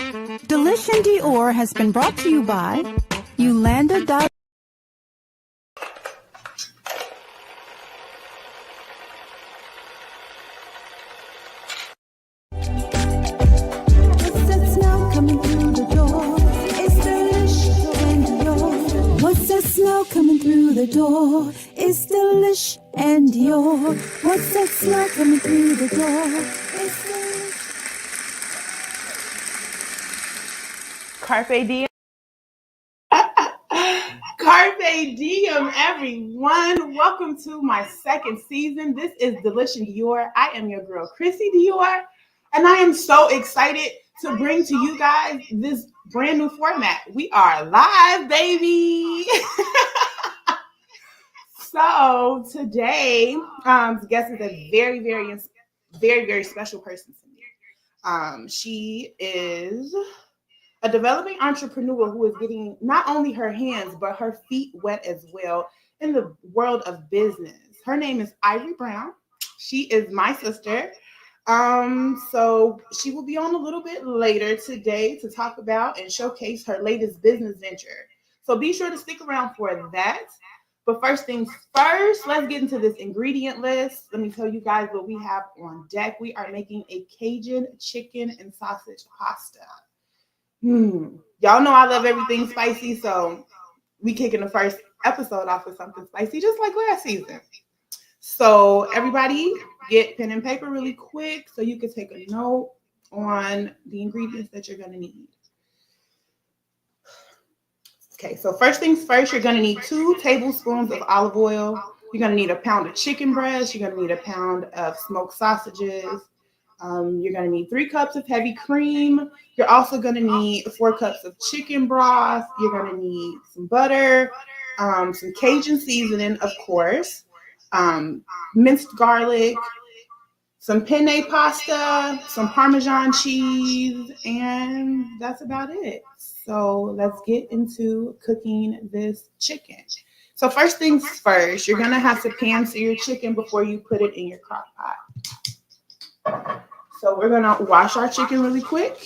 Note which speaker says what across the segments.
Speaker 1: Delish and Dior has been brought to you by Yolanda. What's that smell coming through the door? It's Delish and Dior. What's that smell coming through the door? It's Delish and Dior. What's that smell coming through the door? It's Delish.
Speaker 2: Carpe diem. Carpe diem, everyone. Welcome to my second season. This is Delish and Dior. I am your girl, Chrissy Dior, and I am so excited to bring to you guys this brand new format. We are live, baby. So today, guest is a very special person to me. She is a developing entrepreneur who is getting not only her hands, but her feet wet as well in the world of business. Her name is Ivory Brown. She is my sister. So she will be on a little bit later today to talk about and showcase her latest business venture. So be sure to stick around for that. But first things first, let's get into this ingredient list. Let me tell you guys what we have on deck. We are making a Cajun chicken and sausage pasta. Y'all know I love everything spicy, so we kicking the first episode off with something spicy, just like last season. So everybody get pen and paper really quick so you can take a note on the ingredients that you're going to need. Okay, so first things first, you're going to need 2 tablespoons of olive oil. You're going to need a pound of chicken breast. You're going to need a pound of smoked sausages. You're going to need 3 cups of heavy cream. You're also going to need 4 cups of chicken broth. You're going to need some butter, some Cajun seasoning, of course, minced garlic, some penne pasta, some Parmesan cheese, and that's about it. So let's get into cooking this chicken. So first things first, you're going to have to pan sear your chicken before you put it in your crock pot. So we're gonna wash our chicken really quick.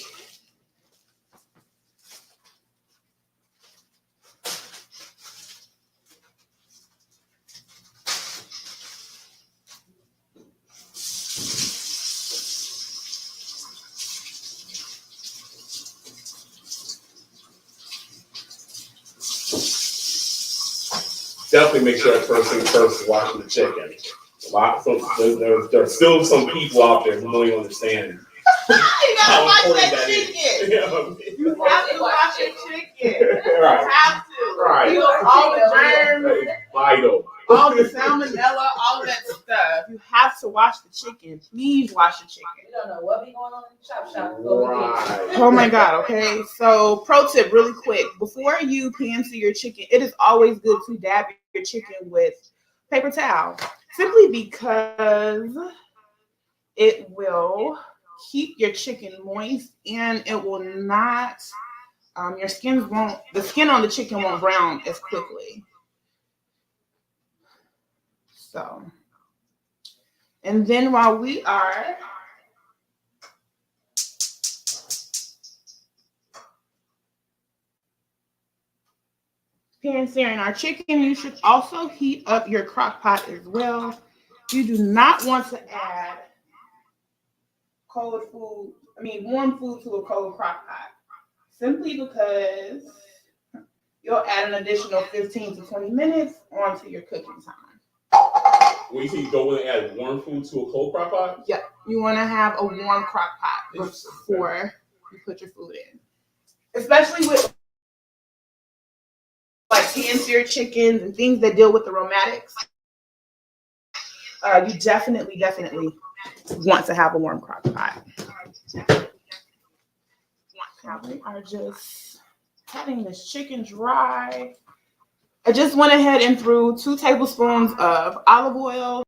Speaker 3: Definitely make sure that first thing first is washing the chicken. There's still some people out there who don't even understand.
Speaker 2: You gotta wash that chicken. You have to wash your chicken.
Speaker 3: Right.
Speaker 2: You have to.
Speaker 3: Right.
Speaker 2: All the germs,
Speaker 3: Vital.
Speaker 2: all the salmonella, all that stuff. You have to wash the chicken. Please wash the chicken.
Speaker 4: You don't know what be going on in the chop shop.
Speaker 3: Right.
Speaker 2: Oh my God, okay. So pro tip really quick. Before you pan sear your chicken, it is always good to dab your chicken with paper towel. Simply because it will keep your chicken moist and it will not, the skin on the chicken won't brown as quickly. So, and then while we are pan searing our chicken, you should also heat up your crock pot as well. You do not want to add warm food to a cold crock pot, simply because you'll add an additional 15 to 20 minutes onto your cooking time.
Speaker 3: When you say you don't want to add warm food to a cold crock pot?
Speaker 2: Yeah, you want to have a warm crock pot before you put your food in. Especially with like pan-seared chickens and things that deal with the aromatics. You definitely want to have a warm crock pot. We are just cutting this chicken dry. I just went ahead and threw 2 tablespoons of olive oil.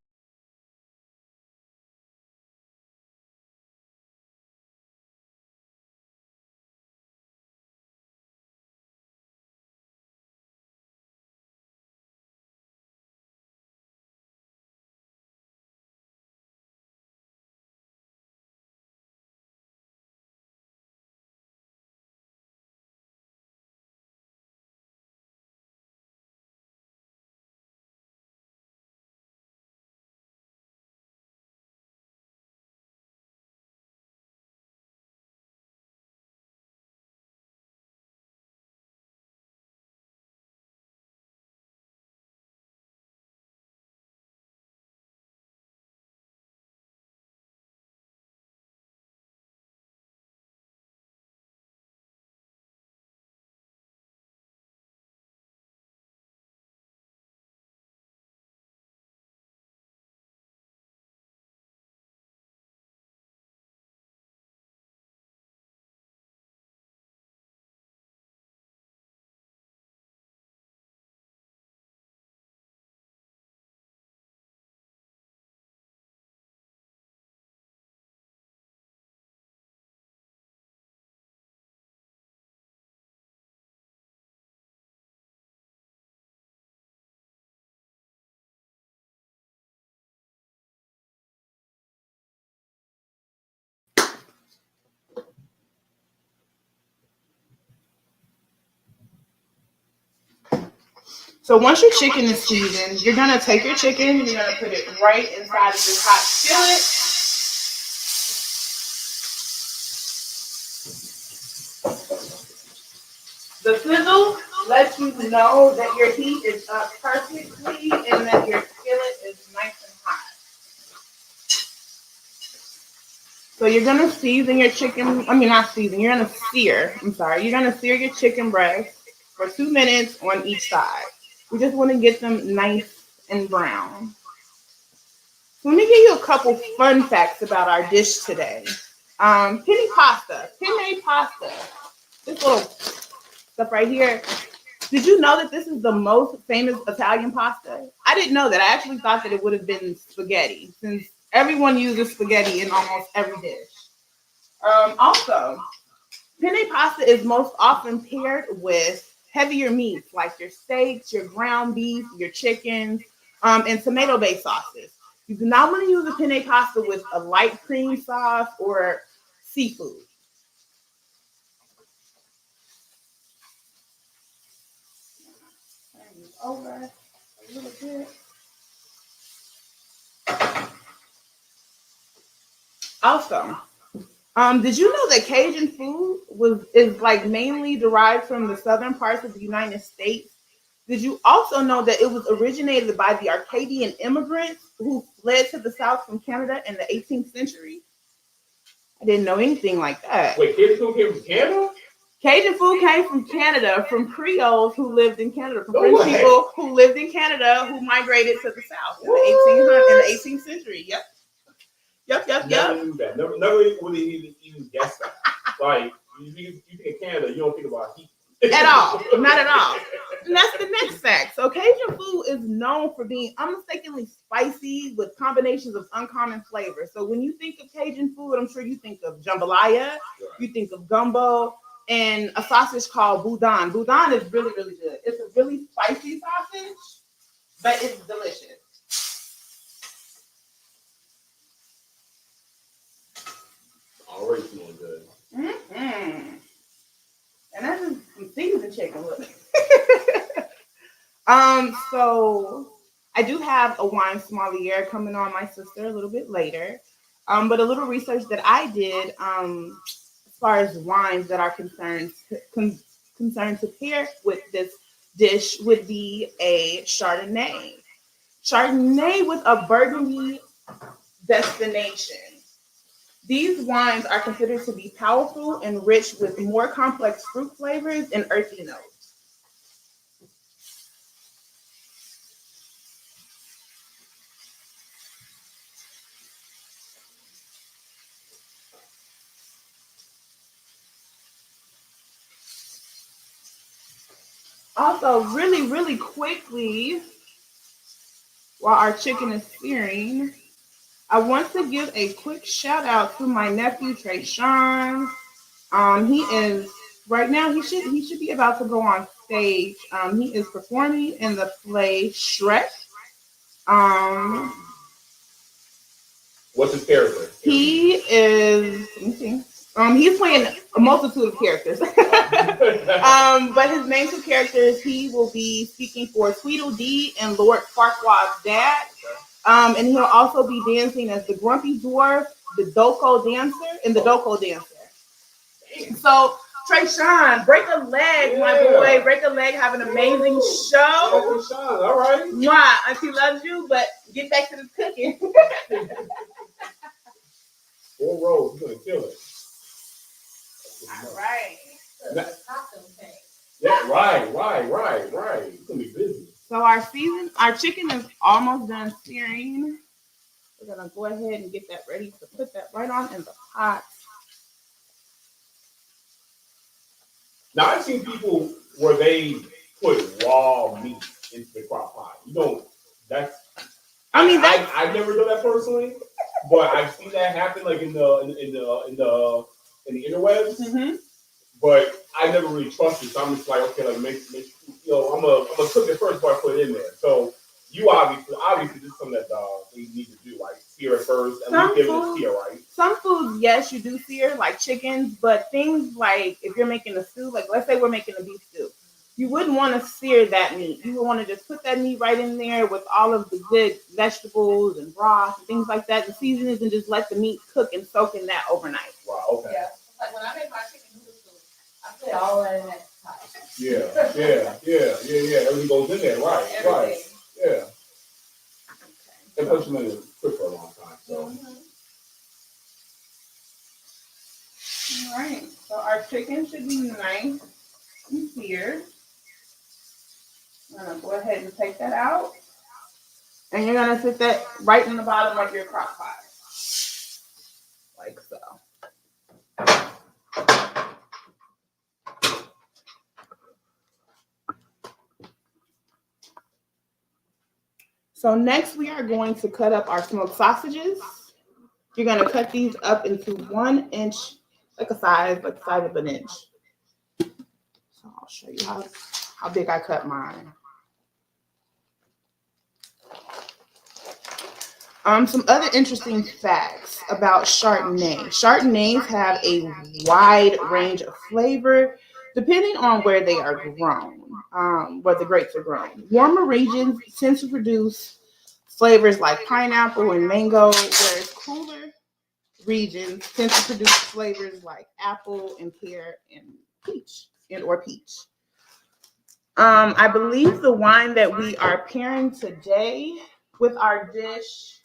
Speaker 2: So once your chicken is seasoned, you're gonna take your chicken, you're gonna put it right inside of this hot skillet. The sizzle lets you know that your heat is up perfectly and that your skillet is nice and hot. So you're gonna season your chicken. I mean, not season. You're gonna sear. I'm sorry. You're gonna sear your chicken breast for 2 minutes on each side. We just want to get them nice and brown. So let me give you a couple fun facts about our dish today. Penne pasta. Penne pasta. This little stuff right here. Did you know that this is the most famous Italian pasta? I didn't know that. I actually thought that it would have been spaghetti, since everyone uses spaghetti in almost every dish. Also, penne pasta is most often paired with heavier meats like your steaks, your ground beef, your chickens, and tomato-based sauces. You do not want to use a penne pasta with a light cream sauce or seafood. Turn this over a little bit. Also, did you know that Cajun food is like mainly derived from the southern parts of the United States? Did you also know that it was originated by the Acadian immigrants who fled to the South from Canada in the 18th century? I didn't know anything like that.
Speaker 3: Wait, Cajun food came from Canada?
Speaker 2: Cajun food came from Canada, from Creoles who lived in Canada, from
Speaker 3: No
Speaker 2: French
Speaker 3: way.
Speaker 2: people who lived in Canada who migrated to the South in the 18th century. Yep.
Speaker 3: Never knew that. Never really even guessed that. Like, you think of Canada, you don't think about heat.
Speaker 2: At all. Not at all. And that's the next fact. So Cajun food is known for being unmistakably spicy with combinations of uncommon flavors. So when you think of Cajun food, I'm sure you think of jambalaya, you think of gumbo, and a sausage called boudin. Boudin is really, really good. It's a really spicy sausage, but it's delicious.
Speaker 3: Already feeling good.
Speaker 2: Mm-hmm. And that's just some seasoned chicken. Look. So I do have a wine sommelier coming on, my sister, a little bit later. But a little research that I did, as far as wines that are concerned to pair with this dish would be a Chardonnay. Chardonnay with a Burgundy destination. These wines are considered to be powerful and rich with more complex fruit flavors and earthy notes. Also, really, really quickly, while our chicken is searing, I want to give a quick shout out to my nephew Trey Sean. He is right now. He should be about to go on stage. He is performing in the play Shrek.
Speaker 3: What's his character?
Speaker 2: He is. Let me see. He's playing a multitude of characters. But his main two characters, he will be speaking for Tweedledee and Lord Farquaad's dad. And he'll also be dancing as the Grumpy Dwarf, the Doko Dancer, and the Doko Dancer. So, Trey Sean, break a leg, my boy. Break a leg. Have an amazing show.
Speaker 3: Trey Sean, all right.
Speaker 2: Mwah. Auntie loves you, but get back to the cooking.
Speaker 3: 4 rolls, you're going to kill it.
Speaker 2: All right.
Speaker 3: Yeah, right. It's going to be busy.
Speaker 2: So our chicken is almost done searing. We're gonna go ahead and get that ready to put that right on in the pot.
Speaker 3: Now, I've seen people where they put raw meat into the crock pot. You don't, that's, I've never done that personally, but I've seen that happen like in the interwebs.
Speaker 2: Mm-hmm.
Speaker 3: But I never really trusted, so I'm just like, okay, like make I'm gonna cook it first before I put it in there. So you obviously this is something that you need to do, like sear it first and least give it a sear, right?
Speaker 2: Some foods, yes, you do sear, like chickens, but things like if you're making a stew, like let's say we're making a beef stew, you wouldn't want to sear that meat. You would want to just put that meat right in there with all of the good vegetables and broth and things like that, and seasonings, and just let the meat cook and soak in that overnight.
Speaker 3: Wow, okay.
Speaker 4: Yeah. It's like when I make my chicken noodle soup, I put all that in that pot.
Speaker 3: Yeah. Everything goes in there, right?
Speaker 4: Everything.
Speaker 3: Right. Yeah.
Speaker 2: Okay.
Speaker 3: And plus, you know, it's cooked for a long time, so.
Speaker 2: All right. So our chicken should be nice and seared. I'm gonna go ahead and take that out, and you're gonna sit that right in the bottom of your crock pot, like so. So next we are going to cut up our smoked sausages. You're gonna cut these up into 1 inch, like the size of an inch. So I'll show you how big I cut mine. Some other interesting facts about Chardonnay. Chardonnays have a wide range of flavor depending on where they are grown, where the grapes are grown. Warmer regions tend to produce flavors like pineapple and mango, whereas cooler regions tend to produce flavors like apple and pear and peach or peach. I believe the wine that we are pairing today with our dish,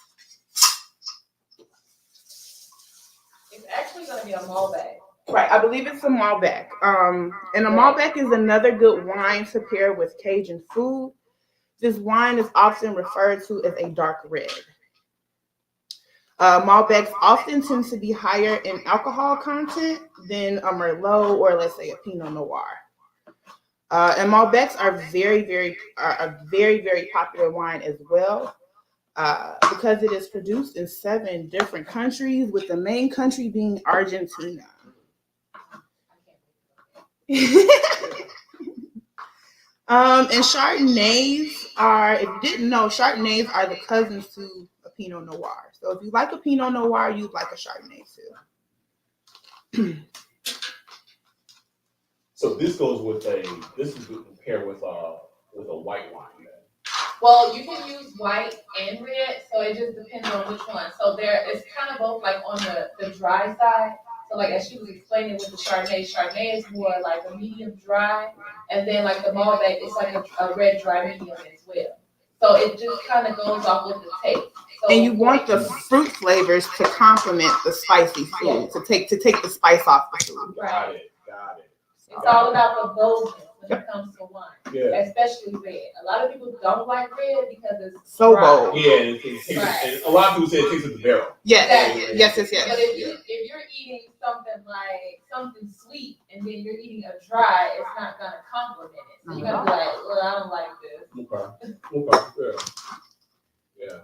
Speaker 4: It's actually going to be a Malbec.
Speaker 2: right, I believe it's a Malbec. And a Malbec is another good wine to pair with Cajun food. This wine is often referred to as a dark red. Malbecs often tend to be higher in alcohol content than a Merlot or, let's say, a Pinot Noir. And Malbecs are a very popular wine as well, because it is produced in 7 different countries, with the main country being Argentina. And Chardonnays are, if you didn't know, Chardonnays are the cousins to a Pinot Noir. So if you like a Pinot Noir, you'd like a Chardonnay too.
Speaker 3: So this goes with this is good to pair with a white wine then.
Speaker 4: Well, you can use white and red, so it just depends on which one. So it's kind of both like on the dry side. So like as she was explaining with the Chardonnay is more like a medium dry, and then like the Malbec, it's like a red dry medium as well. So it just kind of goes off with the taste. So,
Speaker 2: And you want the fruit flavors to complement the spicy food, to take the spice off the food.
Speaker 3: Got it.
Speaker 4: It's all about the boldness when it comes to wine,
Speaker 3: Yeah.
Speaker 4: especially red. A lot of people don't like red because it's
Speaker 2: So
Speaker 4: dry.
Speaker 2: bold.
Speaker 3: Yeah, and and a lot of people say it tastes of the barrel.
Speaker 2: Yes.
Speaker 4: Exactly.
Speaker 2: Yes.
Speaker 4: But if you're eating something sweet and then you're eating a dry, it's not gonna complement it. So you're gonna be like, well, I don't like this.
Speaker 3: Okay. Yeah.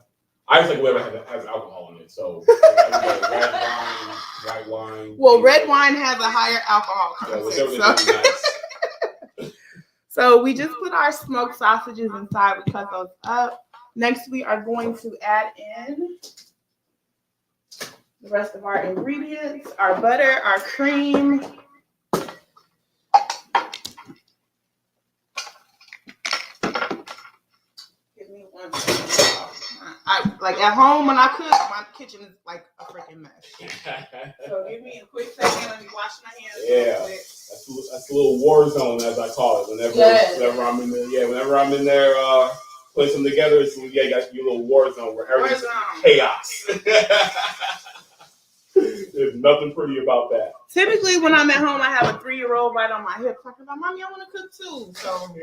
Speaker 3: I just like whatever has alcohol in it. So red wine, white wine.
Speaker 2: Well, red wine has a higher alcohol content. So we just put our smoked sausages inside. We cut those up. Next, we are going to add in the rest of our ingredients: our butter, our cream. Give me 1 second. Like at home when I cook, my kitchen is like a freaking mess. So give me a quick second. Let me wash my hands.
Speaker 3: Yeah, that's a little war zone, as I call it. Whenever I'm in there, whenever I'm in there putting something together, it's you got your little war zone where everything's chaos. There's nothing pretty about that.
Speaker 2: Typically, when I'm at home, I have a 3-year-old right on my hip talking about, "Mommy, I want to cook too." So.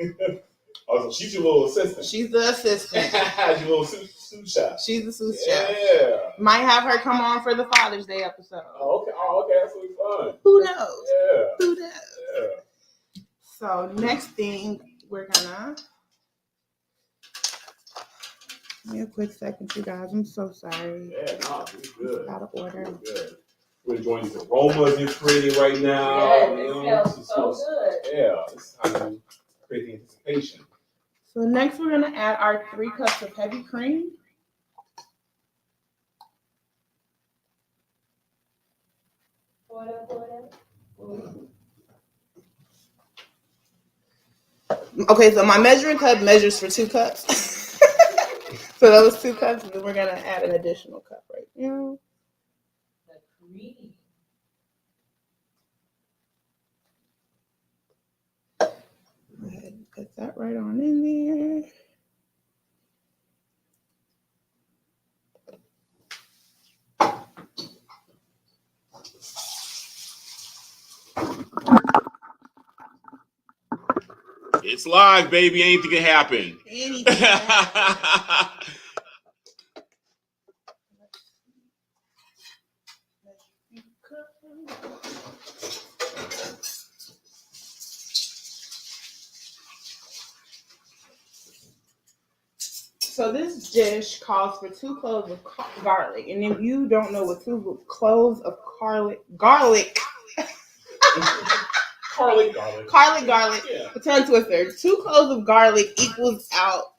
Speaker 3: Oh, so she's your little assistant.
Speaker 2: She's the assistant.
Speaker 3: Your little sous chef.
Speaker 2: She's the sous chef.
Speaker 3: Yeah.
Speaker 2: Might have her come on for the Father's Day episode.
Speaker 3: Oh, okay. That's really fun.
Speaker 2: Who knows?
Speaker 3: Yeah.
Speaker 2: Who knows?
Speaker 3: Yeah.
Speaker 2: So next thing we're gonna. Give me a quick second, you guys. I'm so sorry.
Speaker 3: Yeah, no, it's good.
Speaker 2: Out of order.
Speaker 3: It's good. We're enjoying these aromas you're creating right now.
Speaker 4: Yeah, it smells so good.
Speaker 3: Yeah, it's time to create the anticipation.
Speaker 2: So next we're gonna add our 3 cups of heavy cream. Okay, so my measuring cup measures for 2 cups. So those 2 cups, and then we're gonna add an additional cup right now.
Speaker 4: The cream.
Speaker 2: Go ahead and put that right on in there.
Speaker 3: It's live, baby. Anything can happen.
Speaker 2: Anything can happen. So this dish calls for 2 cloves of garlic, and if you don't know what 2 cloves of garlic,
Speaker 3: Garlic.
Speaker 2: yeah. A tongue twister. 2 cloves of garlic equals out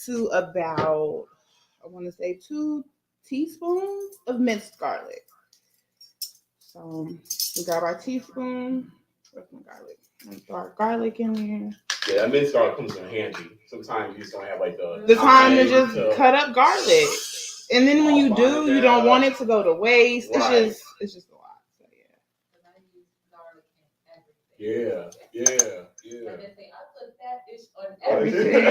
Speaker 2: to about, I want to say 2 teaspoons of minced garlic. So we grab our teaspoon. Where's my garlic? And throw our garlic in there.
Speaker 3: Yeah, that minced garlic comes in handy. Sometimes you just don't have like
Speaker 2: the time to just cut up garlic, and then when you do, you don't want it to go to waste. Right. It's just a lot. So
Speaker 3: yeah. Yeah.
Speaker 4: And they say, I put that fish on everything.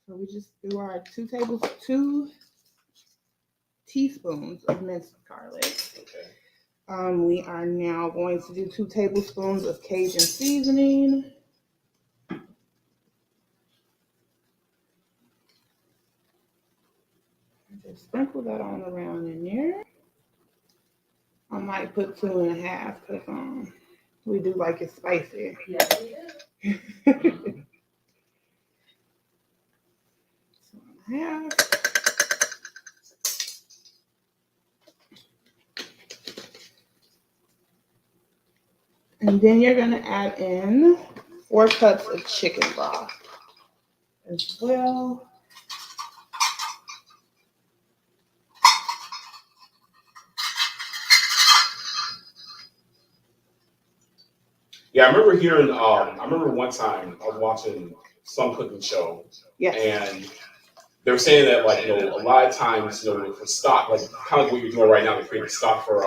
Speaker 2: So we just do our 2 teaspoons of minced garlic.
Speaker 3: Okay.
Speaker 2: We are now going to do 2 tablespoons of Cajun seasoning. Just sprinkle that on around in there. I might put 2.5 because we do like it spicy.
Speaker 4: Yes, we do.
Speaker 2: 2.5. And then you're going to add in 4 cups of chicken broth as well.
Speaker 3: Yeah, I remember hearing, I remember one time I was watching some cooking show.
Speaker 2: Yes.
Speaker 3: And they were saying that, like, a lot of times, for stock, like kind of like what you're doing right now to create the stock for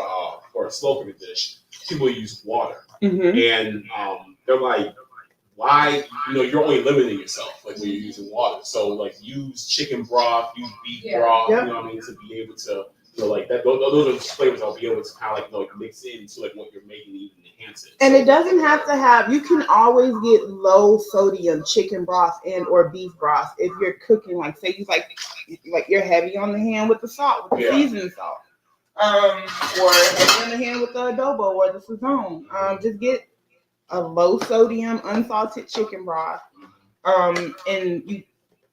Speaker 3: a slow cooking dish, people use water.
Speaker 2: Mm-hmm.
Speaker 3: And they're like, why, you're only limiting yourself, like, when you're using water. So, like, use chicken broth, use beef broth,
Speaker 2: Yep.
Speaker 3: you know what I mean, to be able to, like, that. Those are the flavors I'll be able to kind of, like, mix into, like, what you're making, even enhance it.
Speaker 2: And it doesn't have to have, you can always get low sodium chicken broth and or beef broth if you're cooking, like, say you like you're heavy on the hand with the salt, with the seasoned salt. Or heavy on the hand with the adobo or the sazon. Just get a low sodium unsalted chicken broth. And you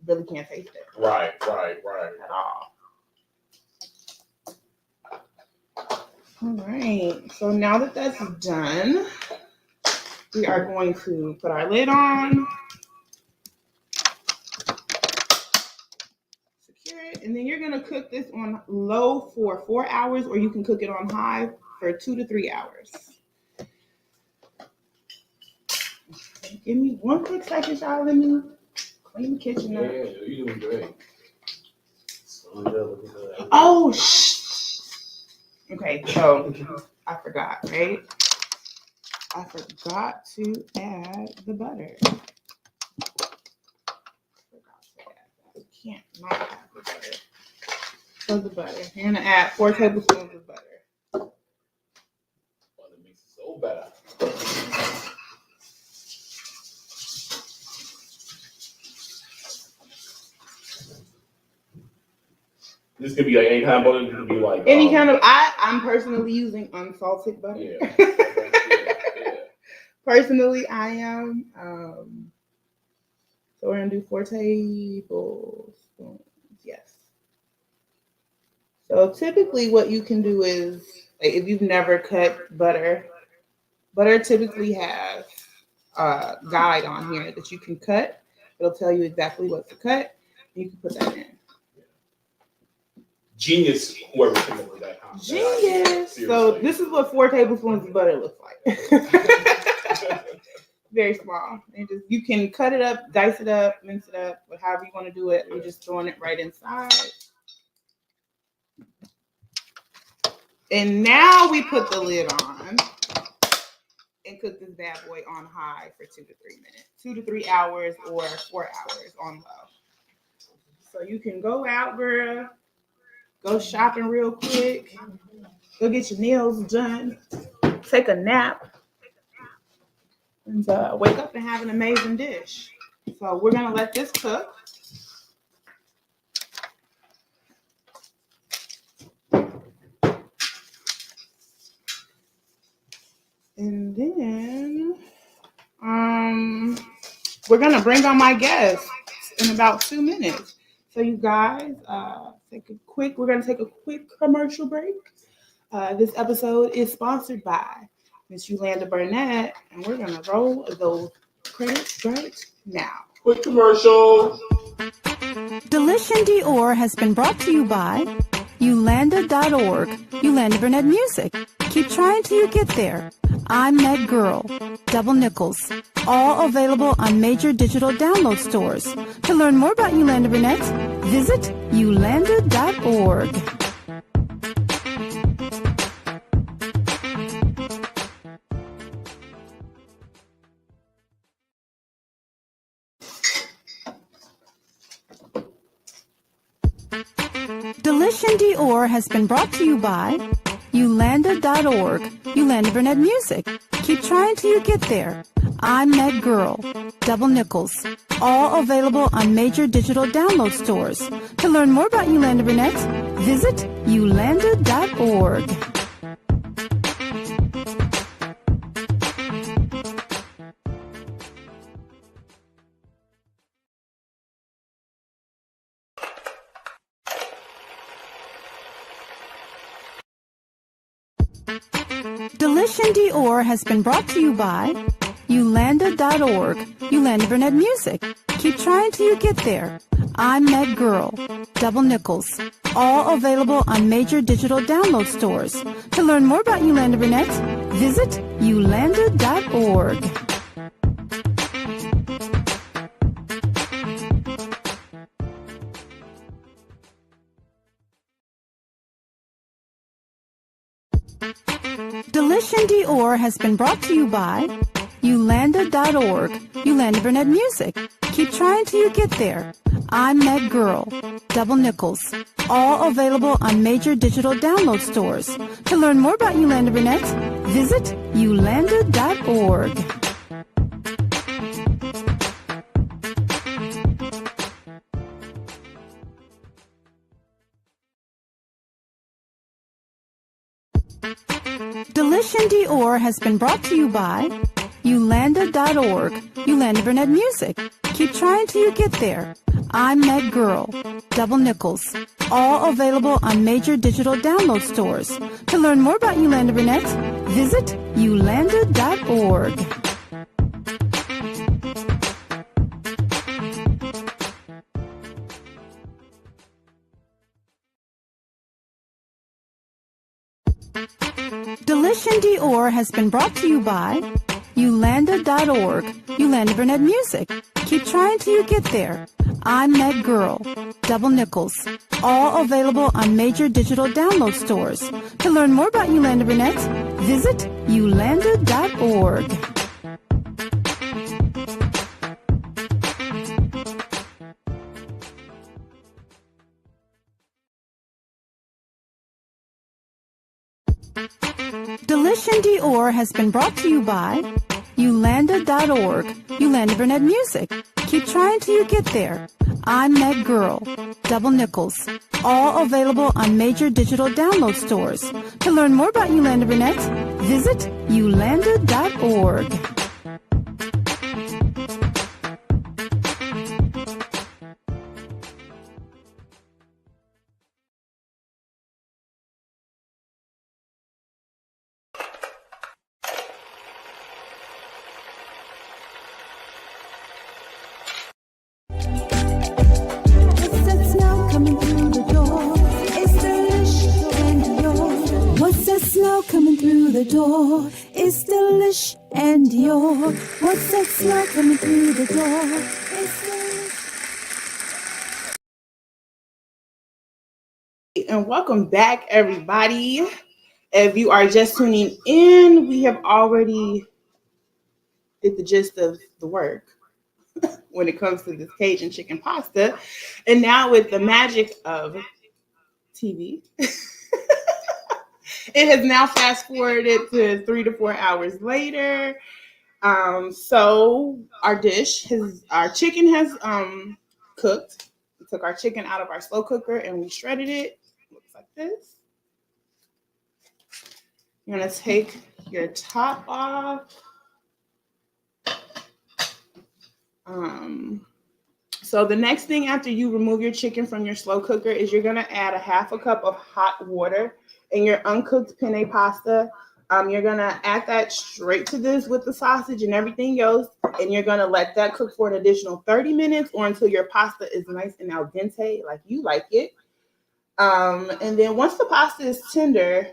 Speaker 2: really can't taste it.
Speaker 3: Right.
Speaker 2: At all. All right. So now that that's done, we are going to put our lid on, secure it, and then you're going to cook this on low for 4 hours, or you can cook it on high for 2 to 3 hours. Give me 1 quick second, y'all. Let me clean the kitchen up.
Speaker 3: Yeah, you're doing great.
Speaker 2: Oh, okay, so I forgot, right? I forgot to add the butter. I can't not add the butter. So the butter. You're gonna add 4 tablespoons of butter.
Speaker 3: Butter makes it so better. This could be like any kind of butter. It could be like
Speaker 2: any kind of. I'm personally using unsalted butter.
Speaker 3: Yeah.
Speaker 2: Personally, I am. So we're gonna do 4 tablespoons. Yes. So typically, what you can do is, like, if you've never cut butter typically has a guide on here that you can cut. It'll tell you exactly what to cut. And you can put that in.
Speaker 3: Genius, whoever came up with that concept.
Speaker 2: Genius. So this is what 4 tablespoons of butter looks like. very small. And just you can cut it up, dice it up, mince it up, but however you want to do it. We're just throwing it right inside. And now we put the lid on and cook this bad boy on high for 2 to 3 minutes, 2 to 3 hours, or 4 hours on low. So you can go out, girl, go shopping real quick, go get your nails done, take a nap, and wake up and have an amazing dish. So we're gonna let this cook. And then we're gonna bring on my guests in about 2 minutes. So you guys, we're gonna take a quick commercial break. This episode is sponsored by Miss Yolanda Burnett, and we're gonna roll those credits right now.
Speaker 3: Quick commercial.
Speaker 1: Delish and Dior has been brought to you by Yolanda.org, Yolanda Burnett Music. Keep trying till you get there. I'm Meg Girl, Double Nickels. All available on major digital download stores. To learn more about Yolanda Burnett, visit Yolanda.org. Delish and Dior has been brought to you by Yolanda.org, Yolanda Burnett Music. Keep trying till you get there. I'm Meg Girl, Double Nickels. All available on major digital download stores. To learn more about Yolanda Burnett, visit Yolanda.org. Delish and Dior has been brought to you by Yolanda.org, Yolanda Burnett Music. Keep trying till you get there. I'm Meg Girl, Double Nickels. All available on major digital download stores. To learn more about Yolanda Burnett, visit Yolanda.org. Delish and Dior has been brought to you by Yolanda.org, Yolanda Burnett Music. Keep trying till you get there. I'm Meg Girl, Double Nickels. All available on major digital download stores. To learn more about Yolanda Burnett, visit Yolanda.org. Delish and Dior has been brought to you by Yolanda.org, Yolanda Burnett Music. Keep trying till you get there. I'm Meg Girl, Double Nickels. All available on major digital download stores. To learn more about Yolanda Burnett, visit Yolanda.org. Delish and Dior has been brought to you by Yolanda.org, Yolanda Burnett Music. Keep trying till you get there. I'm Meg Girl, Double Nickels. All available on major digital download stores. To learn more about Yolanda Burnett, visit Yolanda.org. Delish and Dior has been brought to you by Yolanda.org, Yolanda Burnett Music. Keep trying till you get there. I'm Meg Girl, Double Nickels. All available on major digital download stores. To learn more about Yolanda Burnett, visit Yolanda.org.
Speaker 5: What's that smell coming through the door? It's Delish and Dior. What's that
Speaker 1: smell coming through the door? It's Delish and Dior. What's that smell coming through the door? It's Delish.
Speaker 2: And welcome back, everybody. If you are just tuning in, we have already did the gist of the work when it comes to this Cajun chicken pasta. And now with the magic of TV, it has now fast forwarded to 3 to 4 hours later. So our chicken has cooked. We took our chicken out of our slow cooker and we shredded it. Looks like this. You're gonna take your top off. So the next thing after you remove your chicken from your slow cooker is you're gonna add a half a cup of hot water in your uncooked penne pasta. You're gonna add that straight to this with the sausage and everything else, and you're gonna let that cook for an additional 30 minutes or until your pasta is nice and al dente, like you like it. And then once the pasta is tender,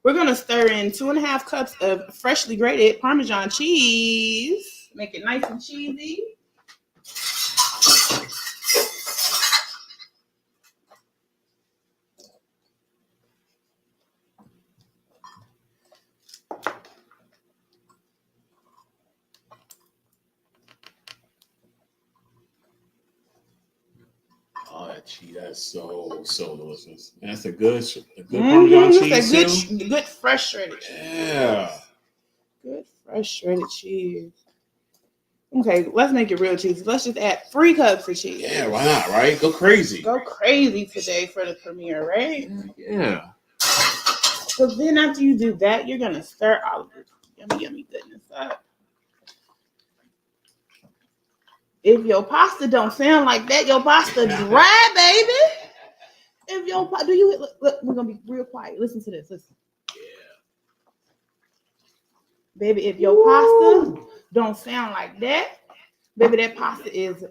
Speaker 2: we're gonna stir in 2.5 cups of freshly grated Parmesan cheese. Make it nice and cheesy.
Speaker 3: Oh, that cheese, that's so delicious. And that's a good Parmesan cheese
Speaker 2: It's
Speaker 3: too.
Speaker 2: good fresh shredded cheese.
Speaker 3: Yeah.
Speaker 2: Good fresh shredded cheese. Okay, let's make it real cheesy. Let's just add 3 cups of cheese.
Speaker 3: Yeah, why not, right? Go crazy.
Speaker 2: Go crazy today for the premiere, right?
Speaker 3: Yeah.
Speaker 2: So then after you do that, you're going to stir all of this yummy goodness up. If your pasta don't sound like that, your pasta dry, baby. If your look, we're gonna be real quiet. Listen to this. Listen.
Speaker 3: Yeah.
Speaker 2: Baby, if your pasta don't sound like that, baby, that pasta is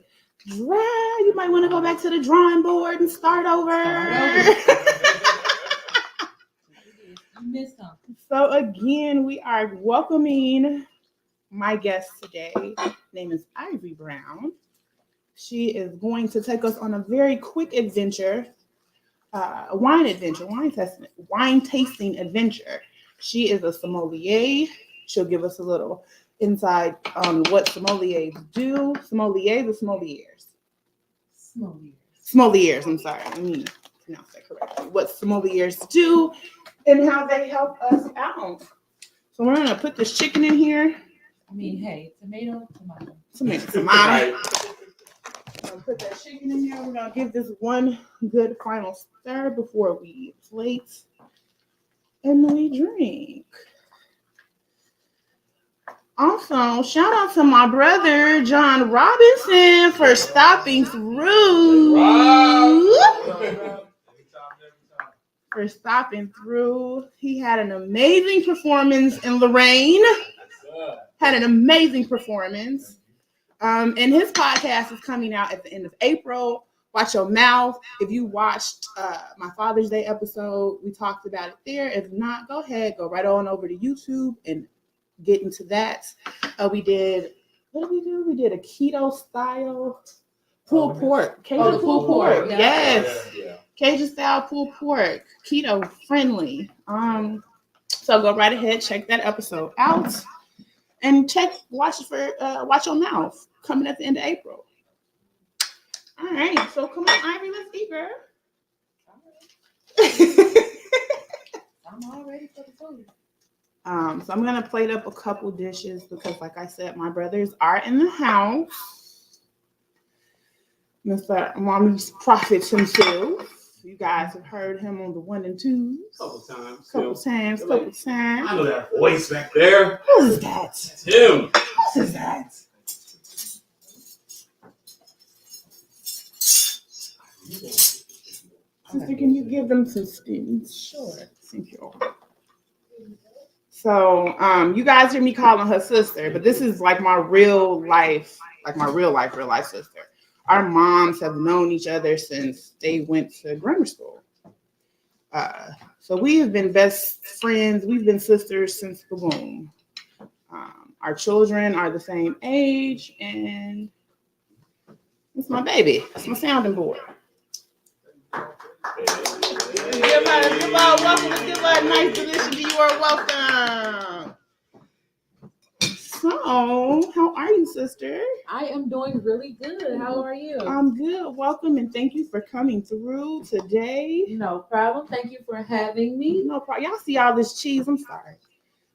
Speaker 2: dry. You might want to go back to the drawing board and start over. So again, we are welcoming my guest today. Her name is Ivory Brown. She is going to take us on a very quick adventure, wine tasting adventure. She is a sommelier. She'll give us a little insight on what sommeliers do. Sommeliers or sommeliers? Sommeliers, I'm sorry. Let me pronounce that correctly. What sommeliers do and how they help us out. So we're going to put this chicken in here.
Speaker 4: Tomato.
Speaker 2: Tomato. We're going to put that chicken in here. We're going to give this one good final stir before we plate and we drink. Also, shout out to my brother, John Robinson, for stopping through. He had an amazing performance in Lorraine. Had an amazing performance. And his podcast is coming out at the end of April. Watch your mouth. If you watched my Father's Day episode, we talked about it there. If not, go ahead, go right on over to YouTube and get into that. What did we do? We did a keto style pulled pork. Cajun pulled pork. Yes. Yeah. Cajun style pulled pork. Keto friendly. So go right ahead, check that episode out. And watch your mouth coming at the end of April. All right, so come on, Ivy, let's eat, girl.
Speaker 4: I'm all ready for the food.
Speaker 2: So I'm gonna plate up a couple dishes because, like I said, my brothers are in the house. Mr. Mommy's Prophets himself. You guys have heard him on the 1 and 2.
Speaker 3: Couple times.
Speaker 2: I
Speaker 3: know that voice back there.
Speaker 2: Who is that?
Speaker 3: It's him.
Speaker 2: Who is that? Sister, can you give them some steams? Sure. Thank you. So, you guys hear me calling her sister, but this is like my real life sister. Our moms have known each other since they went to grammar school. So we have been best friends. We've been sisters since the womb. Our children are the same age, and it's my baby. It's my sounding board. Give her welcome. Let's give her a nice delicious Dior welcome. So, how are you, sister?
Speaker 4: I am doing really good. How are you?
Speaker 2: I'm good. Welcome and thank you for coming through today.
Speaker 4: No problem. Thank you for having me.
Speaker 2: No problem. Y'all see all this cheese? I'm sorry.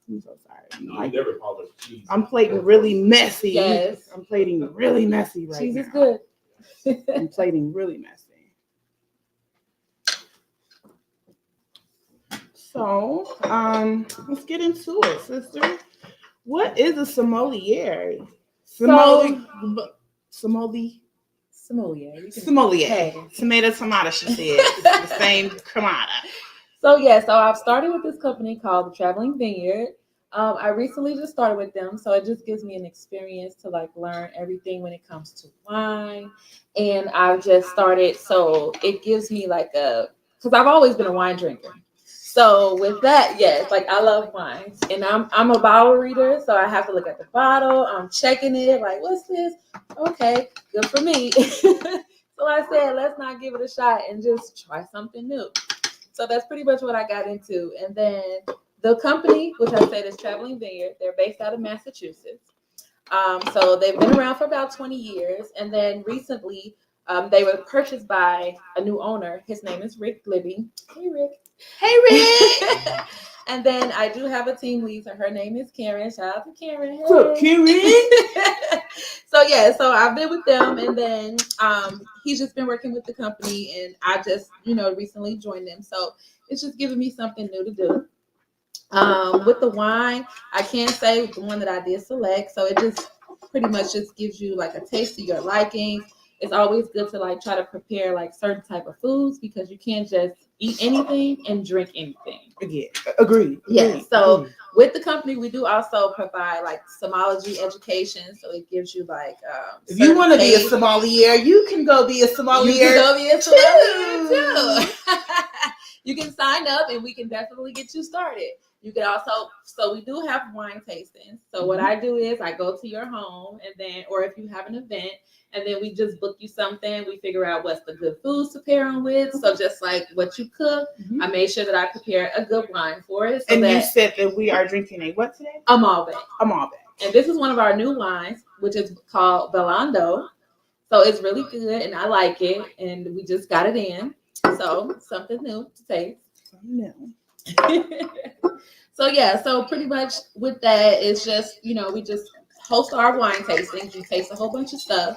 Speaker 2: I'm so sorry.
Speaker 3: No, I never call it cheese.
Speaker 2: I'm plating really messy.
Speaker 4: Yes.
Speaker 2: I'm plating really messy right
Speaker 4: Cheese
Speaker 2: now.
Speaker 4: is good.
Speaker 2: I'm plating really messy. So, let's get into it, sister. What is a sommelier? Sommelier.
Speaker 4: Hey.
Speaker 2: Tomato, she said. It's the same tomato.
Speaker 4: So I've started with this company called The Traveling Vineyard. I recently just started with them, so it just gives me an experience to like learn everything when it comes to wine. And I've just started, so it gives me like because I've always been a wine drinker. So with that, yes, like I love wines, and I'm a bottle reader, so I have to look at the bottle. I'm checking it, like what's this? Okay, good for me. So I said, let's not give it a shot and just try something new. So that's pretty much what I got into. And then the company, which I said is Traveling Vineyard, they're based out of Massachusetts. So they've been around for about 20 years. And then recently, they were purchased by a new owner. His name is Rick Libby. Hey, Rick.
Speaker 2: Hey, Rick.
Speaker 4: And then I do have a team lead. So her name is Karen. Shout out to Karen. Hey.
Speaker 2: What's up, Karen?
Speaker 4: So I've been with them, and then he's just been working with the company, and I just recently joined them. So it's just giving me something new to do. With the wine, I can't say the one that I did select. So it just pretty much just gives you like a taste of your likings. It's always good to like try to prepare like certain type of foods because you can't just eat anything and drink anything.
Speaker 2: Yeah, agreed.
Speaker 4: Yeah. So with the company, we do also provide like sommelier education. So it gives you like
Speaker 2: if you want to be a sommelier, you can go be a sommelier.
Speaker 4: You can go be a sommelier too. You can sign up, and we can definitely get you started. You can also, so we do have wine tastings. So what I do is I go to your home, and then, or if you have an event, and then we just book you something. We figure out what's the good foods to pair on with. So just like what you cook, I made sure that I prepare a good wine for it. So
Speaker 2: and you said that we are drinking a what today?
Speaker 4: A Malbec.
Speaker 2: A Malbec.
Speaker 4: And this is one of our new wines, which is called Belando. So it's really good, and I like it. And we just got it in. So something new to taste.
Speaker 2: No.
Speaker 4: So pretty much with that, it's just, we just host our wine tastings. You taste a whole bunch of stuff.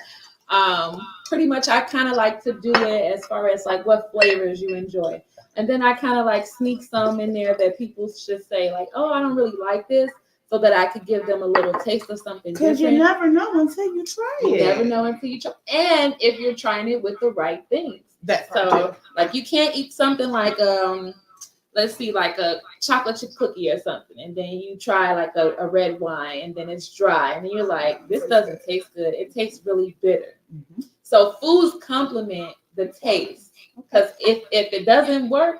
Speaker 4: Pretty much I kind of like to do it as far as like what flavors you enjoy. And then I kind of like sneak some in there that people should say like, oh, I don't really like this, so that I could give them a little taste of something different.
Speaker 2: Because you never know until you try it.
Speaker 4: You never know until you try. And if you're trying it with the right things.
Speaker 2: That's
Speaker 4: so like you can't eat something like let's see, like a chocolate chip cookie or something, and then you try like a red wine, and then it's dry, and then you're like, this doesn't taste good. It tastes really bitter. So foods complement the taste, because if it doesn't work,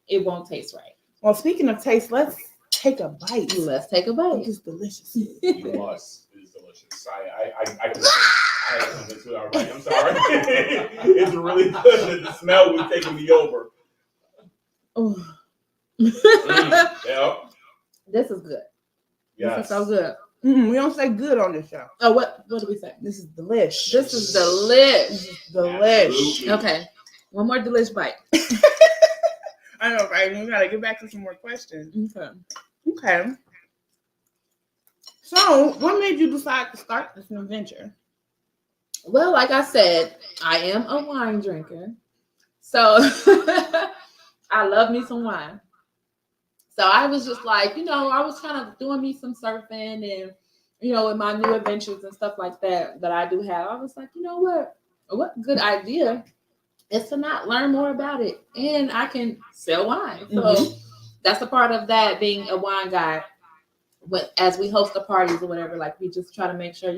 Speaker 4: it won't taste right.
Speaker 2: Well, speaking of taste, let's take a bite.
Speaker 4: Let's take a bite.
Speaker 2: It's delicious.
Speaker 3: You must. It's delicious. I can. I had something to it already. I'm sorry. It's really good. The smell was taking me over.
Speaker 4: Oh.
Speaker 3: Yep.
Speaker 4: This is good.
Speaker 3: Yes.
Speaker 4: This is so good.
Speaker 2: We don't say good on this show.
Speaker 4: Oh, what do we say?
Speaker 2: This is delish.
Speaker 4: This is delish.
Speaker 2: This is delish.
Speaker 3: Absolutely.
Speaker 4: Okay. One more delish bite.
Speaker 2: I know, right? We gotta get back to some more questions. Okay. So, what made you decide to start this new venture?
Speaker 4: Well, like I said, I am a wine drinker. So I love me some wine. So I was just like, I was kind of doing me some surfing and, with my new adventures and stuff like that I do have. I was like, what good idea is to not learn more about it. And I can sell wine. So that's a part of that, being a wine guy. As we host the parties or whatever, like we just try to make sure,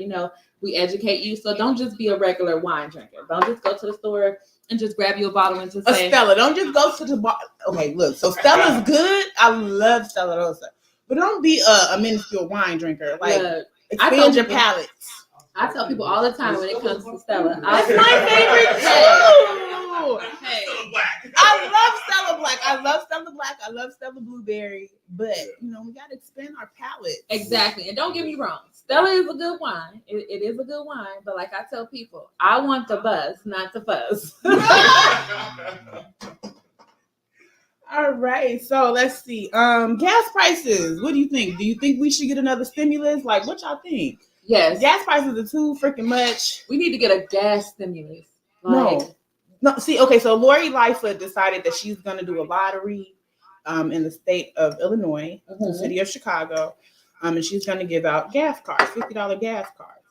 Speaker 4: we educate you. So don't just be a regular wine drinker. Don't just go to the store and just grab you a bottle and just
Speaker 2: A
Speaker 4: say,
Speaker 2: Stella. Don't just go to the bar. Okay, look. So Stella's good. I love Stella Rosa. But don't be a minuscule wine drinker. Like,
Speaker 4: look,
Speaker 2: expand your palate.
Speaker 4: I tell people all the time when it comes to Stella.
Speaker 2: That's my favorite too.
Speaker 4: Hey,
Speaker 2: I love Stella Black. I love Stella Black. I love Stella Blueberry. But, we got to expand our palate.
Speaker 4: exactly. And don't get me wrong. Stella is a good wine. It is a good wine. But like I tell people, I want the buzz, not the fuzz.
Speaker 2: All right. So let's see. Gas prices. What do you think? Do you think we should get another stimulus? Like, what y'all think?
Speaker 4: Yes.
Speaker 2: Gas prices are too freaking much.
Speaker 4: We need to get a gas stimulus.
Speaker 2: No. See, okay, so Lori Lightfoot decided that she's going to do a lottery in the state of Illinois, the city of Chicago, and she's going to give out gas cards, $50 gas cards.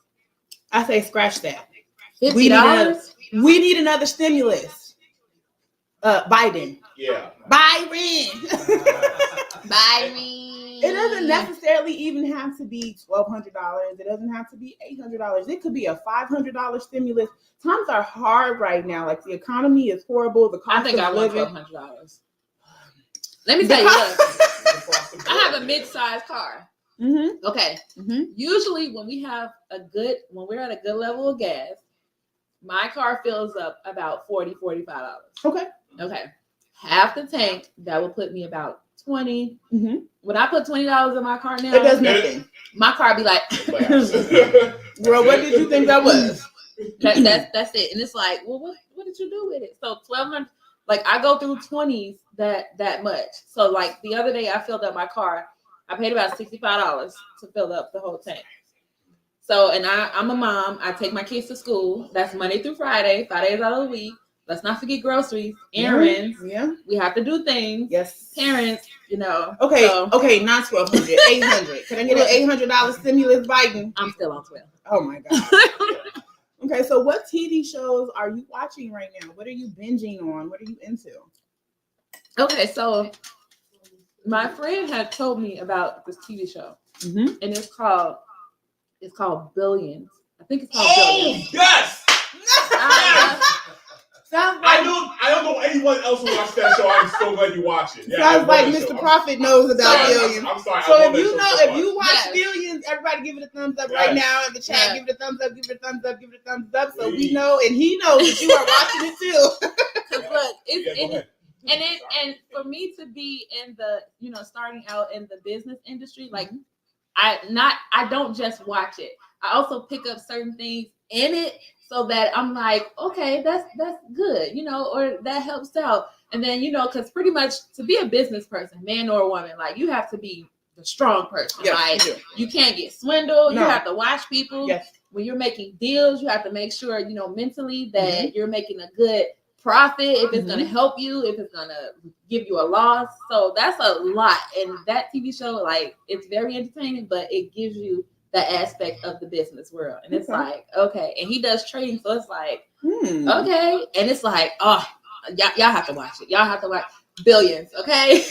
Speaker 2: I say scratch that.
Speaker 4: $50?
Speaker 2: We need another stimulus. Biden.
Speaker 3: Yeah.
Speaker 2: Byron.
Speaker 4: Byron.
Speaker 2: It doesn't necessarily even have to be $1,200. It doesn't have to be $800. It could be a $500 stimulus. Times are hard right now. Like, the economy is horrible. The cost
Speaker 4: I think
Speaker 2: of
Speaker 4: I want
Speaker 2: living.
Speaker 4: $1,200. Let me tell you, look, I have a mid-sized car.
Speaker 2: Mm-hmm.
Speaker 4: Okay.
Speaker 2: Mm-hmm.
Speaker 4: Usually when when we're at a good level of gas, my car fills up about $40, $45.
Speaker 2: Okay.
Speaker 4: Okay. Half the tank, that will put me about $20.
Speaker 2: Mm-hmm.
Speaker 4: When I put $20 in my car now,
Speaker 2: It does nothing.
Speaker 4: my car be like,
Speaker 2: Girl, what did you think that was?
Speaker 4: that's it. And it's like, well, what did you do with it? So $1,200, like I go through 20s that much. So like the other day I filled up my car. I paid about $65 to fill up the whole tank. So, and I'm a mom. I take my kids to school. That's Monday through Friday, 5 days out of the week. Let's not forget groceries, errands.
Speaker 2: Yeah.
Speaker 4: We have to do things.
Speaker 2: Yes.
Speaker 4: Parents,
Speaker 2: Okay.
Speaker 4: So,
Speaker 2: Okay. Not $1,200. $800. Can I get an $800 stimulus, Biden?
Speaker 4: I'm still on 12.
Speaker 2: Oh my God. Okay. So, what TV shows are you watching right now? What are you binging on? What are you into?
Speaker 4: Okay, so my friend had told me about this TV show,
Speaker 2: Mm-hmm.
Speaker 4: and it's called Billions. I think it's called Billions.
Speaker 3: Yes.
Speaker 2: Sounds like
Speaker 3: I don't know anyone else who watched that show. I'm so glad you watch it. Yeah,
Speaker 2: sounds like Mr. Prophet knows about Billions.
Speaker 3: I'm sorry.
Speaker 2: So if you watch
Speaker 4: Yes.
Speaker 2: Billions, everybody give it a thumbs up
Speaker 3: Yes.
Speaker 2: right now in the chat.
Speaker 4: Yes.
Speaker 2: Give it a thumbs up. Give it a thumbs up. Give it a thumbs up. So we know, and he knows that you are watching it too.
Speaker 4: Because look,
Speaker 3: Yeah, go ahead.
Speaker 4: and for me to be in the starting out in the business industry, like I don't just watch it. I also pick up certain things in it so that I'm like, okay, that's good, or that helps out. And then, because pretty much to be a business person, man or woman, like you have to be the strong person.
Speaker 2: Yes,
Speaker 4: like
Speaker 2: you do.
Speaker 4: you can't get swindled.
Speaker 2: No.
Speaker 4: You have to watch people.
Speaker 2: Yes.
Speaker 4: When you're making deals, you have to make sure, mentally that you're making a good profit, if it's going to help you, if it's going to give you a loss. So that's a lot. And that TV show, like, it's very entertaining, but it gives you the aspect of the business world. And it's like, okay. And he does trading. So it's like, okay. And it's like, oh, y'all have to watch it. Y'all have to watch Billions. Okay.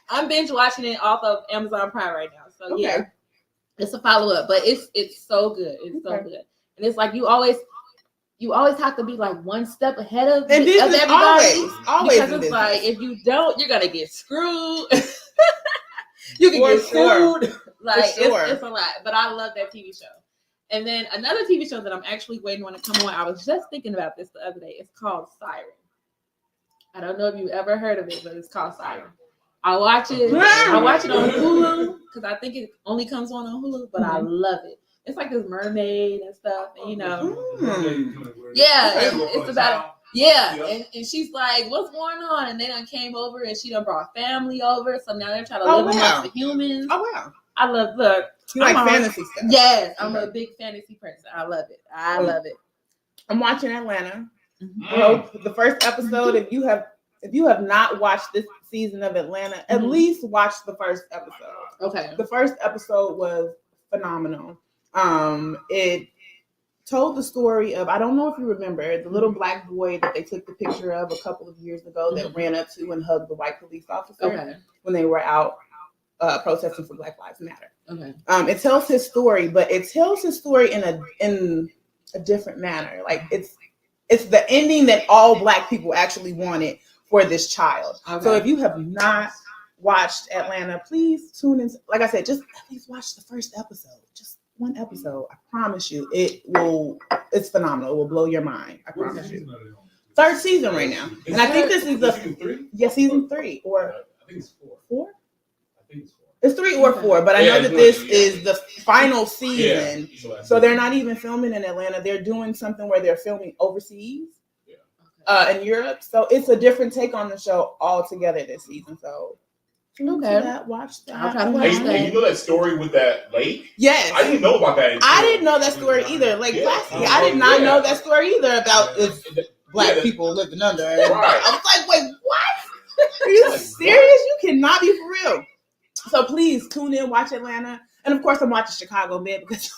Speaker 4: I'm binge watching it off of Amazon Prime right now. So yeah, it's a follow-up, but it's so good. It's so good. And it's like, you always have to be like one step ahead of everybody.
Speaker 2: Always
Speaker 4: because it's like, if you don't, you're gonna get screwed. You can get sued. Like it's a lot. But I love that TV show. And then another TV show that I'm actually waiting on to come on. I was just thinking about this the other day. It's called Siren. I don't know if you ever heard of it, but it's called Siren. I watch it. I watch it on Hulu because I think it only comes on Hulu, but I love it. It's like this mermaid and stuff, and it's about and she's like, "What's going on?" And they done came over, and she done brought family over, so now they're trying to live amongst the humans.
Speaker 2: Oh wow!
Speaker 4: I love
Speaker 2: you like fantasy stuff.
Speaker 4: Yes, I'm a big fantasy person. I love it. I love it.
Speaker 2: I'm watching Atlanta. The first episode. If you have not watched this season of Atlanta, at least watch the first episode.
Speaker 4: Okay.
Speaker 2: The first episode was phenomenal. It told the story of, I don't know if you remember, the little black boy that they took the picture of a couple of years ago that ran up to and hugged the white police officer when they were out protesting for Black Lives Matter. Okay. It tells his story, but it tells his story in a different manner. Like it's the ending that all Black people actually wanted for this child.
Speaker 5: Okay.
Speaker 2: So if you have not watched Atlanta, please tune in. Like I said, just at least watch the first episode. Just one episode. I promise you, it's phenomenal. It will blow your mind. I promise you. Third season right now. And I think this is the
Speaker 3: season 3?
Speaker 2: Yeah, season 3 or
Speaker 3: I think it's 4.
Speaker 2: 4?
Speaker 3: I think it's 4.
Speaker 2: It's 3 or 4, but I know that this is the final season.
Speaker 3: Yeah.
Speaker 2: So they're not even filming in Atlanta. They're doing something where they're filming overseas, in Europe. So it's a different take on the show altogether this season. So watch that.
Speaker 5: I'll try to watch
Speaker 3: Hey,
Speaker 5: that.
Speaker 3: you know that story with that lake?
Speaker 2: Yes.
Speaker 3: I didn't know about that.
Speaker 2: I didn't know that story either. Like last year, I did not know that story either about if Black people living under.
Speaker 3: Right.
Speaker 2: I was like, wait, what? Are you serious? You cannot be for real. So please tune in, watch Atlanta. And of course, I'm watching Chicago Med because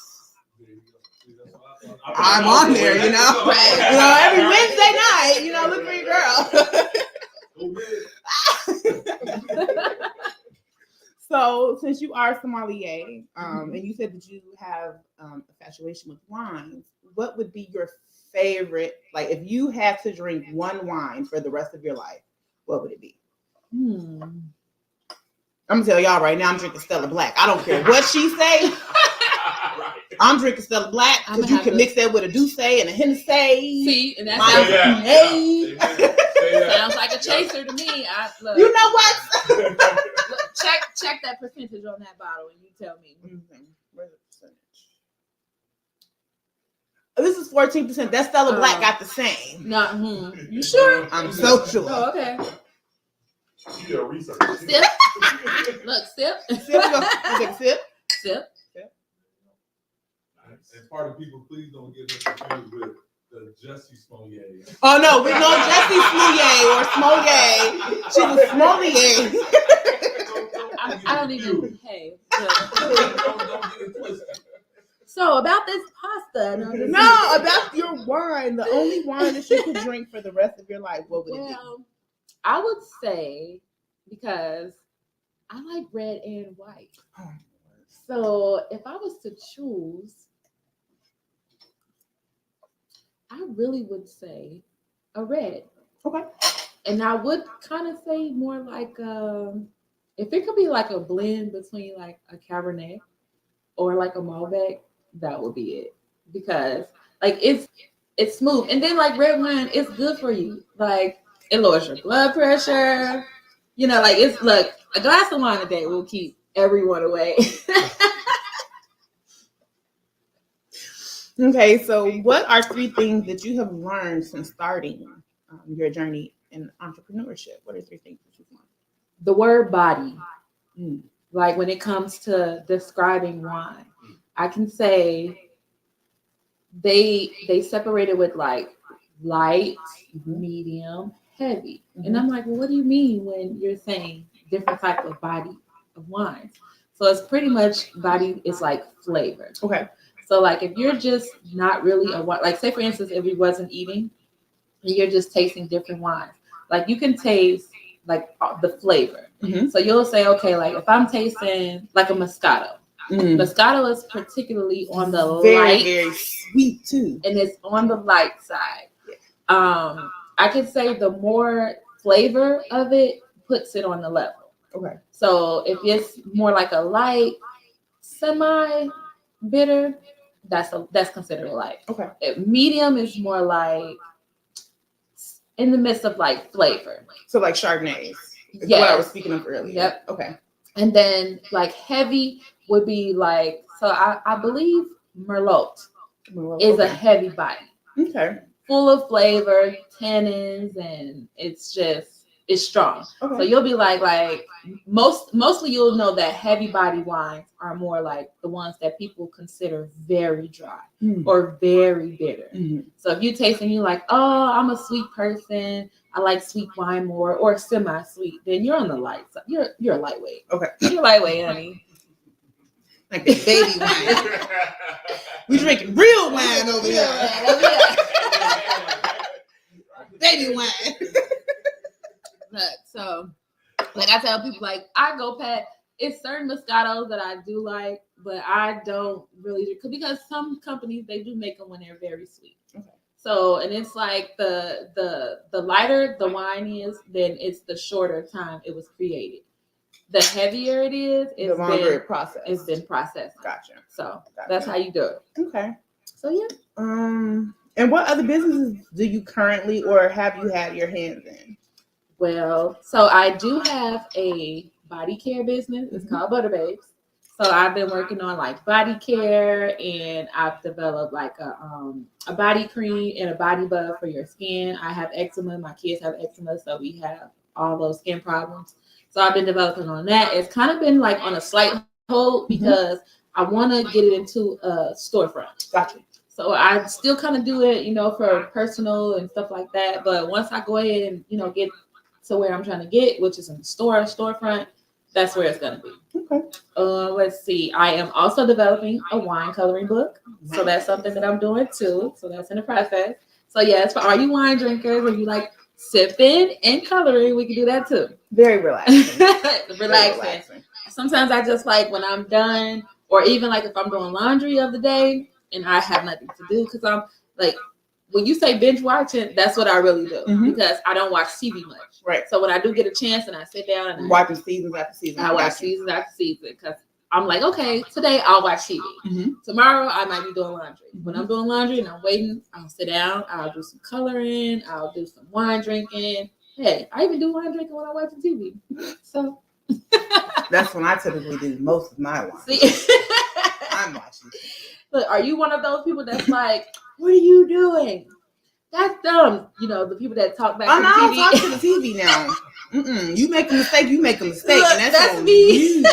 Speaker 2: I'm on there, you know. Every Wednesday night, look for your girl. So since you are sommelier, and you said that you have infatuation with wines, what would be your favorite? Like, if you had to drink one wine for the rest of your life, what would it be? I'm gonna tell y'all right now, I'm drinking Stella Black. I don't care what she say. I'm drinking Stella Black because you can mix that with a Douce and a Hennessy.
Speaker 5: See, and that sounds like a chaser to me. Look,
Speaker 2: you know what?
Speaker 5: Look, check that percentage on that bottle and you tell me.
Speaker 2: Where's the percentage? This is 14%. That Stella Black got the same.
Speaker 5: No, you sure?
Speaker 2: I'm so sure.
Speaker 5: Oh, okay.
Speaker 3: You did a research.
Speaker 5: Sip. Look, sip.
Speaker 2: Sip. Sip.
Speaker 5: Sip.
Speaker 6: And part of people, please don't get us confused with the Jessie Smollett.
Speaker 2: Oh no, we know Jessie Smollett or Smollett. She was Smollett.
Speaker 5: I don't even. Hey.
Speaker 6: Don't get it twisted.
Speaker 5: So about this pasta.
Speaker 2: No, about your wine. The only wine that you could drink for the rest of your life. What would it be?
Speaker 5: I would say, because I like red and white. So if I was to choose, I really would say a red.
Speaker 2: Okay.
Speaker 5: And I would kind of say more like, if it could be like a blend between like a Cabernet or like a Malbec, that would be it. Because like it's smooth. And then like red wine, it's good for you. Like, it lowers your blood pressure. Like a glass of wine a day will keep everyone away.
Speaker 2: Okay, so what are 3 things that you have learned since starting your journey in entrepreneurship? What are 3 things that you've learned?
Speaker 5: The word body. Like when it comes to describing wine, I can say they separated with like light, medium, heavy. And I'm like, well, what do you mean when you're saying different type of body of wines? So it's pretty much body is like flavor.
Speaker 2: Okay.
Speaker 5: So like if you're just not really a wine, like say for instance, if we wasn't eating and you're just tasting different wines, like you can taste like the flavor. So you'll say, okay, like if I'm tasting like a Moscato, Moscato is particularly on the light,
Speaker 2: very sweet too,
Speaker 5: and it's on the light side. I could say the more flavor of it puts it on the level.
Speaker 2: Okay.
Speaker 5: So if it's more like a light, semi-bitter, that's considered light.
Speaker 2: Okay.
Speaker 5: Medium is more like in the midst of like flavor.
Speaker 2: So like Chardonnays. Is
Speaker 5: Yes.
Speaker 2: what I was speaking of earlier.
Speaker 5: Yep.
Speaker 2: Okay.
Speaker 5: And then like heavy would be like, so I believe Merlot is a heavy body.
Speaker 2: Okay.
Speaker 5: Full of flavor, tannins, and it's strong.
Speaker 2: Okay.
Speaker 5: So you'll be like mostly you'll know that heavy body wines are more like the ones that people consider very dry or very bitter. So if you taste and you're like, oh, I'm a sweet person, I like sweet wine more, or semi-sweet, then you're on the light side. You're a lightweight.
Speaker 2: Okay.
Speaker 5: You're lightweight, honey.
Speaker 2: Like the baby wine. We drinking real wine over here. Baby wine.
Speaker 5: Look, so like I tell people, like I go past, it's certain Moscatos that I do like, but I don't really do, because some companies they do make them when they're very sweet.
Speaker 2: Okay.
Speaker 5: So, and it's like the lighter the wine is, then it's the shorter time it was created. The heavier it is,
Speaker 2: The longer
Speaker 5: it's been processed.
Speaker 2: Gotcha.
Speaker 5: So that's how you do it.
Speaker 2: Okay.
Speaker 5: So yeah.
Speaker 2: And what other businesses do you currently or have you had your hands in?
Speaker 5: Well, so I do have a body care business. It's called Butter Babes. So I've been working on like body care, and I've developed like a body cream and a body butter for your skin. I have eczema. My kids have eczema, so we have all those skin problems. So I've been developing on that. It's kind of been like on a slight hold because I want to get it into a storefront.
Speaker 2: Gotcha.
Speaker 5: So I still kind of do it, for personal and stuff like that. But once I go ahead and, get to where I'm trying to get, which is in the storefront, that's where it's going to be.
Speaker 2: Okay.
Speaker 5: Let's see. I am also developing a wine coloring book. So that's something that I'm doing too. So that's in the process. So yes, for all you wine drinkers, if you like sipping and coloring, we can do that too.
Speaker 2: Very relaxing.
Speaker 5: Relaxing. Sometimes I just like when I'm done, or even like if I'm doing laundry of the day and I have nothing to do, because I'm like, when you say binge watching, that's what I really do because I don't watch TV much.
Speaker 2: Right.
Speaker 5: So when I do get a chance and I sit down and
Speaker 2: watching seasons after season,
Speaker 5: I watch seasons after season because I'm like, okay, today I'll watch TV. Tomorrow I might be doing laundry. When I'm doing laundry and I'm waiting, I'll sit down. I'll do some coloring. I'll do some wine drinking. Hey, I even do wine drinking when I'm watching TV. So
Speaker 2: that's when I typically do most of my wine.
Speaker 5: See?
Speaker 2: I'm watching.
Speaker 5: Look, are you one of those people that's like, what are you doing? That's dumb. The people that talk back to the TV.
Speaker 2: I don't talk to the TV now. You make a mistake, Look, and that's on
Speaker 5: me.
Speaker 2: You.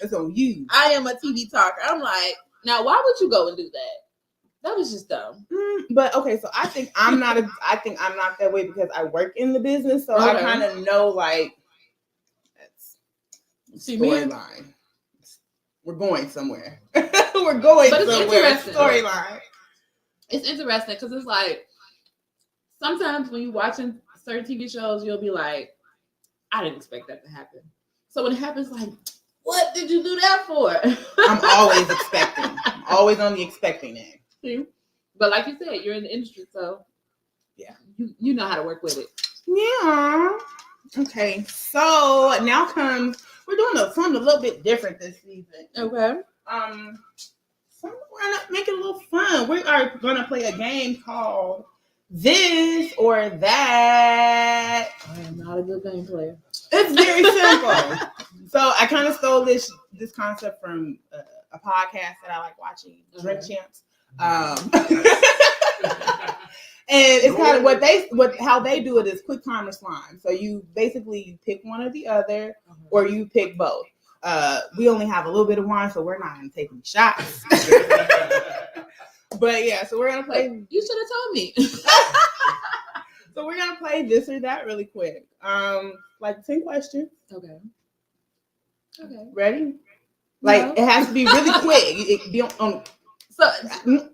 Speaker 2: That's on you.
Speaker 5: I am a TV talker. I'm like, now why would you go and do that? That was just dumb.
Speaker 2: But okay, so I think I'm not that way because I work in the business, so I kind of know like that's storyline. We're going somewhere. We're going
Speaker 5: but it's
Speaker 2: somewhere.
Speaker 5: Interesting.
Speaker 2: Storyline.
Speaker 5: It's interesting because it's like sometimes when you're watching certain TV shows, you'll be like, I didn't expect that to happen. So when it happens, like, what did you do that for?
Speaker 2: I'm always expecting. I'm always on the expecting end.
Speaker 5: See? But like you said, you're in the industry, so yeah, you know how to work with it.
Speaker 2: Yeah. Okay. So now we're doing something a little bit different this season.
Speaker 5: Okay.
Speaker 2: So we're gonna make it a little fun. We are gonna play a game called This or That.
Speaker 5: I am not a good game player.
Speaker 2: It's very simple. So I kind of stole this concept from a podcast that I like watching, Drink Champs. And it's kind of how they do it is quick time response. So you basically pick one or the other, or you pick both. We only have a little bit of wine, so we're not gonna take any shots. But yeah, so we're gonna play.
Speaker 5: You should have told me.
Speaker 2: So we're gonna play this or that really quick. Like 10 questions.
Speaker 5: Okay.
Speaker 2: Ready? Like it has to be really quick.
Speaker 5: So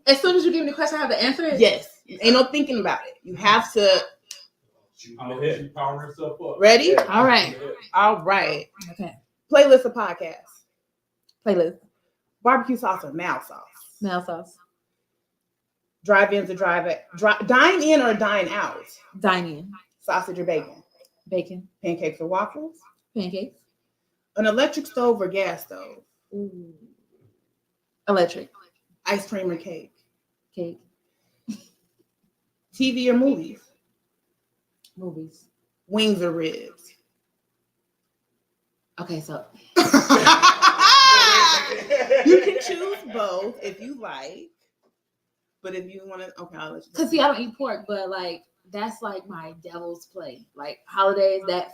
Speaker 5: as soon as you give me the question, I have to answer it?
Speaker 2: Yes. Ain't no thinking about it. You have to.
Speaker 6: She power herself up.
Speaker 2: Ready?
Speaker 6: Yeah.
Speaker 5: All right.
Speaker 2: Okay. Playlist of podcasts.
Speaker 5: Playlist.
Speaker 2: Barbecue sauce or Mal sauce?
Speaker 5: Mal sauce.
Speaker 2: Drive-ins or dine in or dine out?
Speaker 5: Dine in.
Speaker 2: Sausage or bacon?
Speaker 5: Bacon.
Speaker 2: Pancakes or waffles?
Speaker 5: Pancakes.
Speaker 2: An electric stove or gas stove?
Speaker 5: Ooh. Electric.
Speaker 2: Ice cream or cake?
Speaker 5: Cake.
Speaker 2: TV or movies?
Speaker 5: Movies.
Speaker 2: Wings or ribs?
Speaker 5: Okay, so
Speaker 2: you can choose both if you like. But if you want to, okay, I'll let you.
Speaker 5: Because see, I don't eat pork, but like that's like my devil's play. Like holidays, that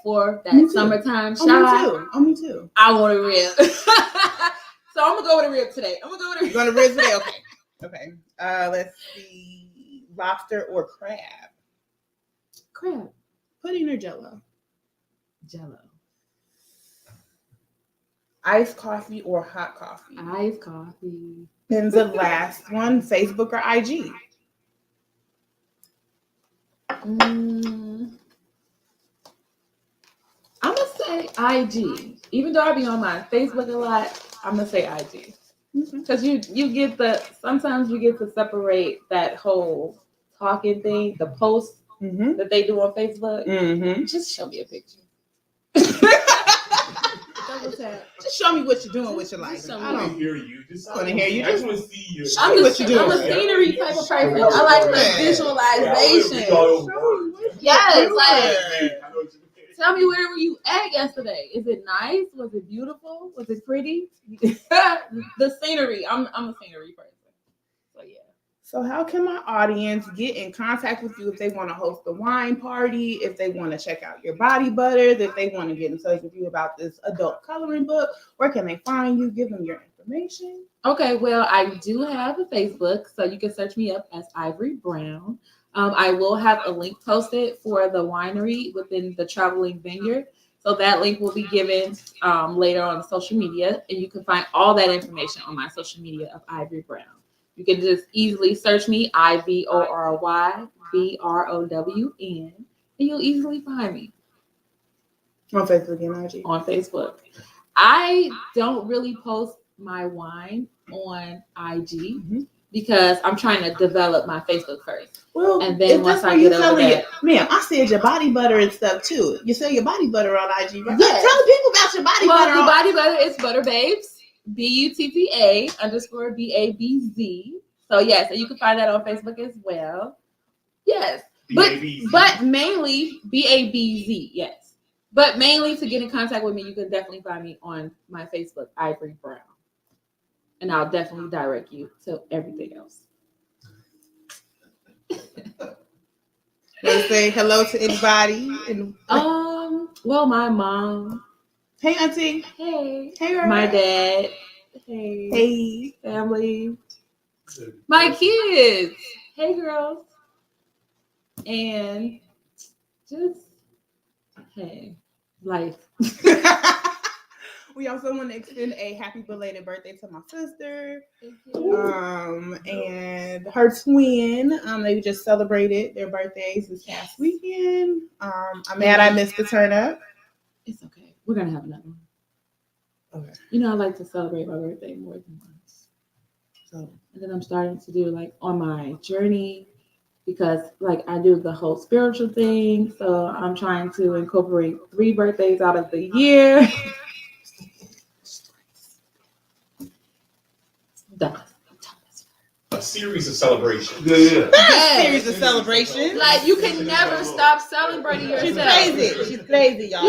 Speaker 5: summertime shot.
Speaker 2: Me too.
Speaker 5: I want a rib. So I'm gonna go with a rib today.
Speaker 2: You're going to rib today? Okay. Let's see. Lobster or crab?
Speaker 5: Crab.
Speaker 2: Pudding or Jello?
Speaker 5: Jello.
Speaker 2: Iced coffee or hot coffee?
Speaker 5: Iced coffee.
Speaker 2: And the last one, Facebook or IG?
Speaker 5: I'm gonna say IG. Even though I be on my Facebook a lot, I'm gonna say IG. Because you get sometimes you get to separate that whole talking thing, the posts
Speaker 2: Mm-hmm.
Speaker 5: that they do on Facebook.
Speaker 2: Mm-hmm.
Speaker 5: Just show me a picture. Double tap.
Speaker 2: Just show me what you're doing with your life.
Speaker 5: Just show
Speaker 3: I
Speaker 5: me.
Speaker 3: want to hear you.
Speaker 2: I wanna hear you.
Speaker 3: I just want to see you.
Speaker 2: Show me what you're doing.
Speaker 5: I'm a scenery type of person. I like the visualization. Yes, like tell me where were you at yesterday? Is it nice? Was it beautiful? Was it pretty? The scenery. I'm a scenery person. So yeah.
Speaker 2: So how can my audience get in contact with you if they want to host a wine party, if they want to check out your body butters, if they want to get in touch with you about this adult coloring book? Where can they find you? Give them your information.
Speaker 5: Okay, well, I do have a Facebook, so you can search me up as Ivory Brown. I will have a link posted for the winery within the Traveling Vineyard. So that link will be given later on social media, and you can find all that information on my social media of Ivory Brown. You can just easily search me, IVORYBROWN, and you'll easily find me.
Speaker 2: On Facebook and IG.
Speaker 5: On Facebook. I don't really post my wine on IG because I'm trying to develop my Facebook first.
Speaker 2: Well,
Speaker 5: And then
Speaker 2: if
Speaker 5: once
Speaker 2: that's
Speaker 5: I
Speaker 2: where
Speaker 5: get
Speaker 2: you
Speaker 5: over
Speaker 2: selling
Speaker 5: that-
Speaker 2: it, man, I said your body butter and stuff too. You sell your body butter on IG, right?
Speaker 5: Yes.
Speaker 2: Tell the people about your body
Speaker 5: Well,
Speaker 2: butter.
Speaker 5: the body butter is Butter Babes, BUTTA_BABZ. So yes, and you can find that on Facebook as well. Yes, but mainly BABZ. Yes, but mainly to get in contact with me, you can definitely find me on my Facebook, Ivory Brown, and I'll definitely direct you to everything else.
Speaker 2: They say hello to anybody. And
Speaker 5: Well, my mom.
Speaker 2: hey, auntie.
Speaker 5: Hey.
Speaker 2: Hey, girl.
Speaker 5: My dad. Hey.
Speaker 2: Hey.
Speaker 5: Family. My kids. Hey, girls. And just, hey, life.
Speaker 2: We also want to extend a happy belated birthday to my sister. And her twin. They just celebrated their birthdays this past weekend. I'm mad I missed the turn up.
Speaker 5: It's okay. We're going to have another one.
Speaker 2: Okay.
Speaker 5: You know, I like to celebrate my birthday more than once. So, and then I'm starting to do like on my journey because like I do the whole spiritual thing. So I'm trying to incorporate 3 birthdays out of the year.
Speaker 3: A series of celebrations.
Speaker 5: Yes.
Speaker 2: Series of celebrations.
Speaker 5: Like you can never stop celebrating yourself.
Speaker 2: She's crazy. She's crazy, y'all.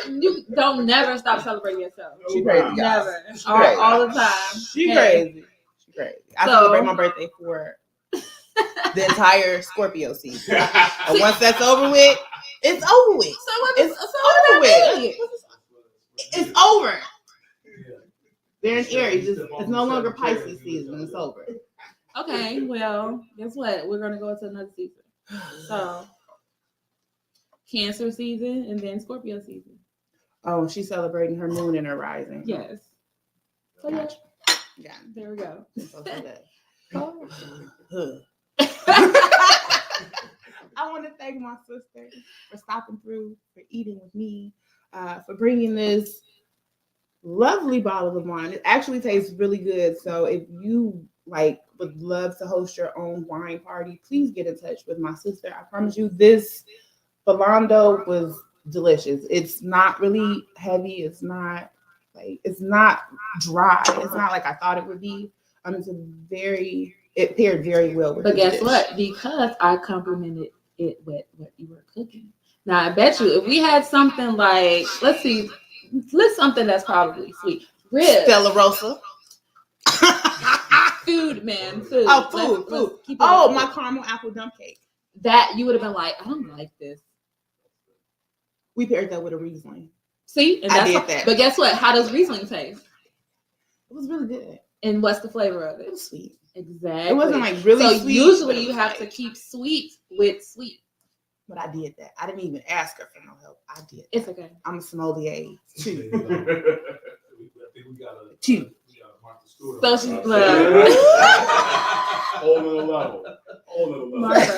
Speaker 5: You don't never stop celebrating yourself.
Speaker 2: She's crazy, y'all.
Speaker 5: Never.
Speaker 2: She
Speaker 5: All the time.
Speaker 2: She's
Speaker 5: Hey.
Speaker 2: crazy. She's crazy. I
Speaker 5: So-
Speaker 2: celebrate my birthday for the entire Scorpio season. And once that's over with, it's over with.
Speaker 5: So what?
Speaker 2: It's
Speaker 5: So what
Speaker 2: over
Speaker 5: that
Speaker 2: with.
Speaker 5: mean?
Speaker 2: It's over. They're in Aries. It's no longer Pisces season. It's over.
Speaker 5: Okay, well, guess what? We're gonna go into another season. So Cancer season and then Scorpio season.
Speaker 2: Oh, she's celebrating her moon and her rising.
Speaker 5: Yes. So yeah,
Speaker 2: Yeah.
Speaker 5: there we go.
Speaker 2: So that.
Speaker 5: Oh.
Speaker 2: I want to thank my sister for stopping through, for eating with me, for bringing this lovely bottle of wine. It actually tastes really good. So if you would love to host your own wine party, please get in touch with my sister. I promise you, this Philando was delicious. It's not really heavy. It's not dry. It's not like I thought it would be. It paired very well with.
Speaker 5: But
Speaker 2: the
Speaker 5: guess
Speaker 2: dish.
Speaker 5: what? Because I complimented it with what you were cooking. Now I bet you if we had something like, let's something that's probably sweet. Ribs.
Speaker 2: Stella Rosa.
Speaker 5: Food, man. Food.
Speaker 2: Oh, food.
Speaker 5: Let's keep it
Speaker 2: Oh,
Speaker 5: with
Speaker 2: my
Speaker 5: food.
Speaker 2: caramel apple dump cake.
Speaker 5: That you would have been like, I don't like this.
Speaker 2: We paired that with a Riesling.
Speaker 5: See? And
Speaker 2: I
Speaker 5: that's
Speaker 2: did that.
Speaker 5: But guess what? How does Riesling taste?
Speaker 2: It was really good.
Speaker 5: And what's the flavor of
Speaker 2: It
Speaker 5: it?
Speaker 2: was sweet.
Speaker 5: Exactly.
Speaker 2: It wasn't like really
Speaker 5: so
Speaker 2: sweet.
Speaker 5: usually
Speaker 2: but it
Speaker 5: you
Speaker 2: was
Speaker 5: have to keep sweet with sweet.
Speaker 2: But I did that. I didn't even ask her for no help. I did.
Speaker 5: It's okay.
Speaker 2: I'm a sommelier.
Speaker 6: I think we got a
Speaker 2: Two.
Speaker 6: Martha Stewart.
Speaker 5: So she's
Speaker 3: Whole little level.
Speaker 5: Martha.